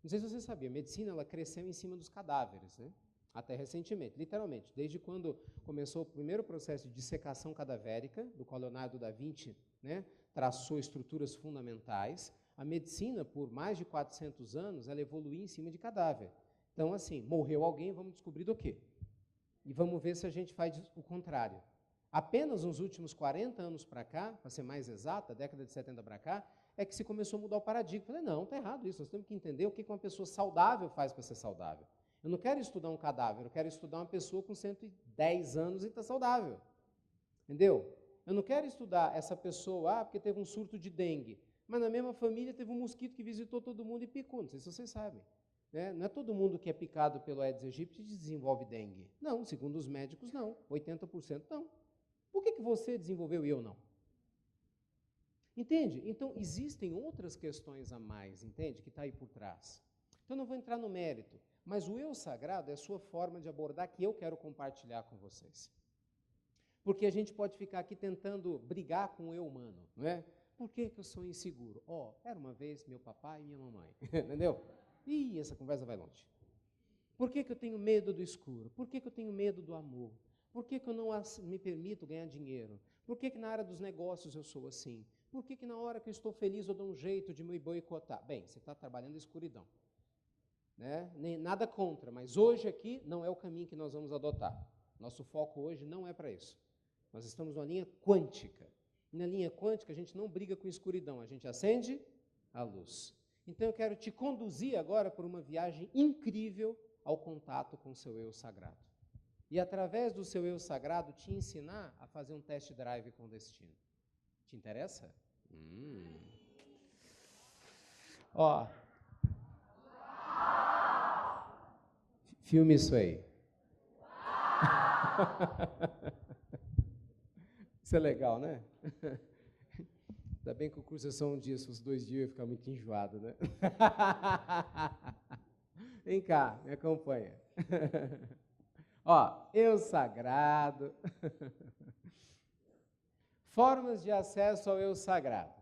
Não sei se você sabia, a medicina ela cresceu em cima dos cadáveres, né? Até recentemente, literalmente, desde quando começou o primeiro processo de dissecação cadavérica, do qual Leonardo da Vinci, né, traçou estruturas fundamentais, a medicina, por mais de 400 anos, ela evoluiu em cima de cadáver. Então, assim, morreu alguém, vamos descobrir do quê? E vamos ver se a gente faz o contrário. Apenas nos últimos 40 anos para cá, para ser mais exata, década de 70 para cá, é que se começou a mudar o paradigma. Falei, não, está errado isso, nós temos que entender o que uma pessoa saudável faz para ser saudável. Eu não quero estudar um cadáver, eu quero estudar uma pessoa com 110 anos e está saudável. Entendeu? Eu não quero estudar essa pessoa, porque teve um surto de dengue, mas na mesma família teve um mosquito que visitou todo mundo e picou, não sei se vocês sabem. Né? Não é todo mundo que é picado pelo Aedes aegypti que desenvolve dengue. Não, segundo os médicos, não. 80% não. Por que você desenvolveu e eu não? Entende? Então, existem outras questões a mais, entende? Que está aí por trás. Então, eu não vou entrar no mérito, mas o eu sagrado é a sua forma de abordar que eu quero compartilhar com vocês. Porque a gente pode ficar aqui tentando brigar com o eu humano, não é? Por que eu sou inseguro? Era uma vez meu papai e minha mamãe, entendeu? Ih, essa conversa vai longe. Por que eu tenho medo do escuro? Por que eu tenho medo do amor? Por que eu não me permito ganhar dinheiro? Por que na área dos negócios eu sou assim? Por que na hora que eu estou feliz eu dou um jeito de me boicotar? Bem, você está trabalhando a escuridão. Né? Nada contra, mas hoje aqui não é o caminho que nós vamos adotar. Nosso foco hoje não é para isso. Nós estamos numa linha quântica. E na linha quântica a gente não briga com escuridão, a gente acende a luz. Então eu quero te conduzir agora por uma viagem incrível ao contato com o seu eu sagrado. E através do seu eu sagrado te ensinar a fazer um test drive com destino. Te interessa? Filme isso aí. Isso é legal, né? Ainda bem que o curso é só um dia, se fosse 2 dias eu ia ficar muito enjoado, né? Vem cá, me acompanha. Eu sagrado. Formas de acesso ao eu sagrado.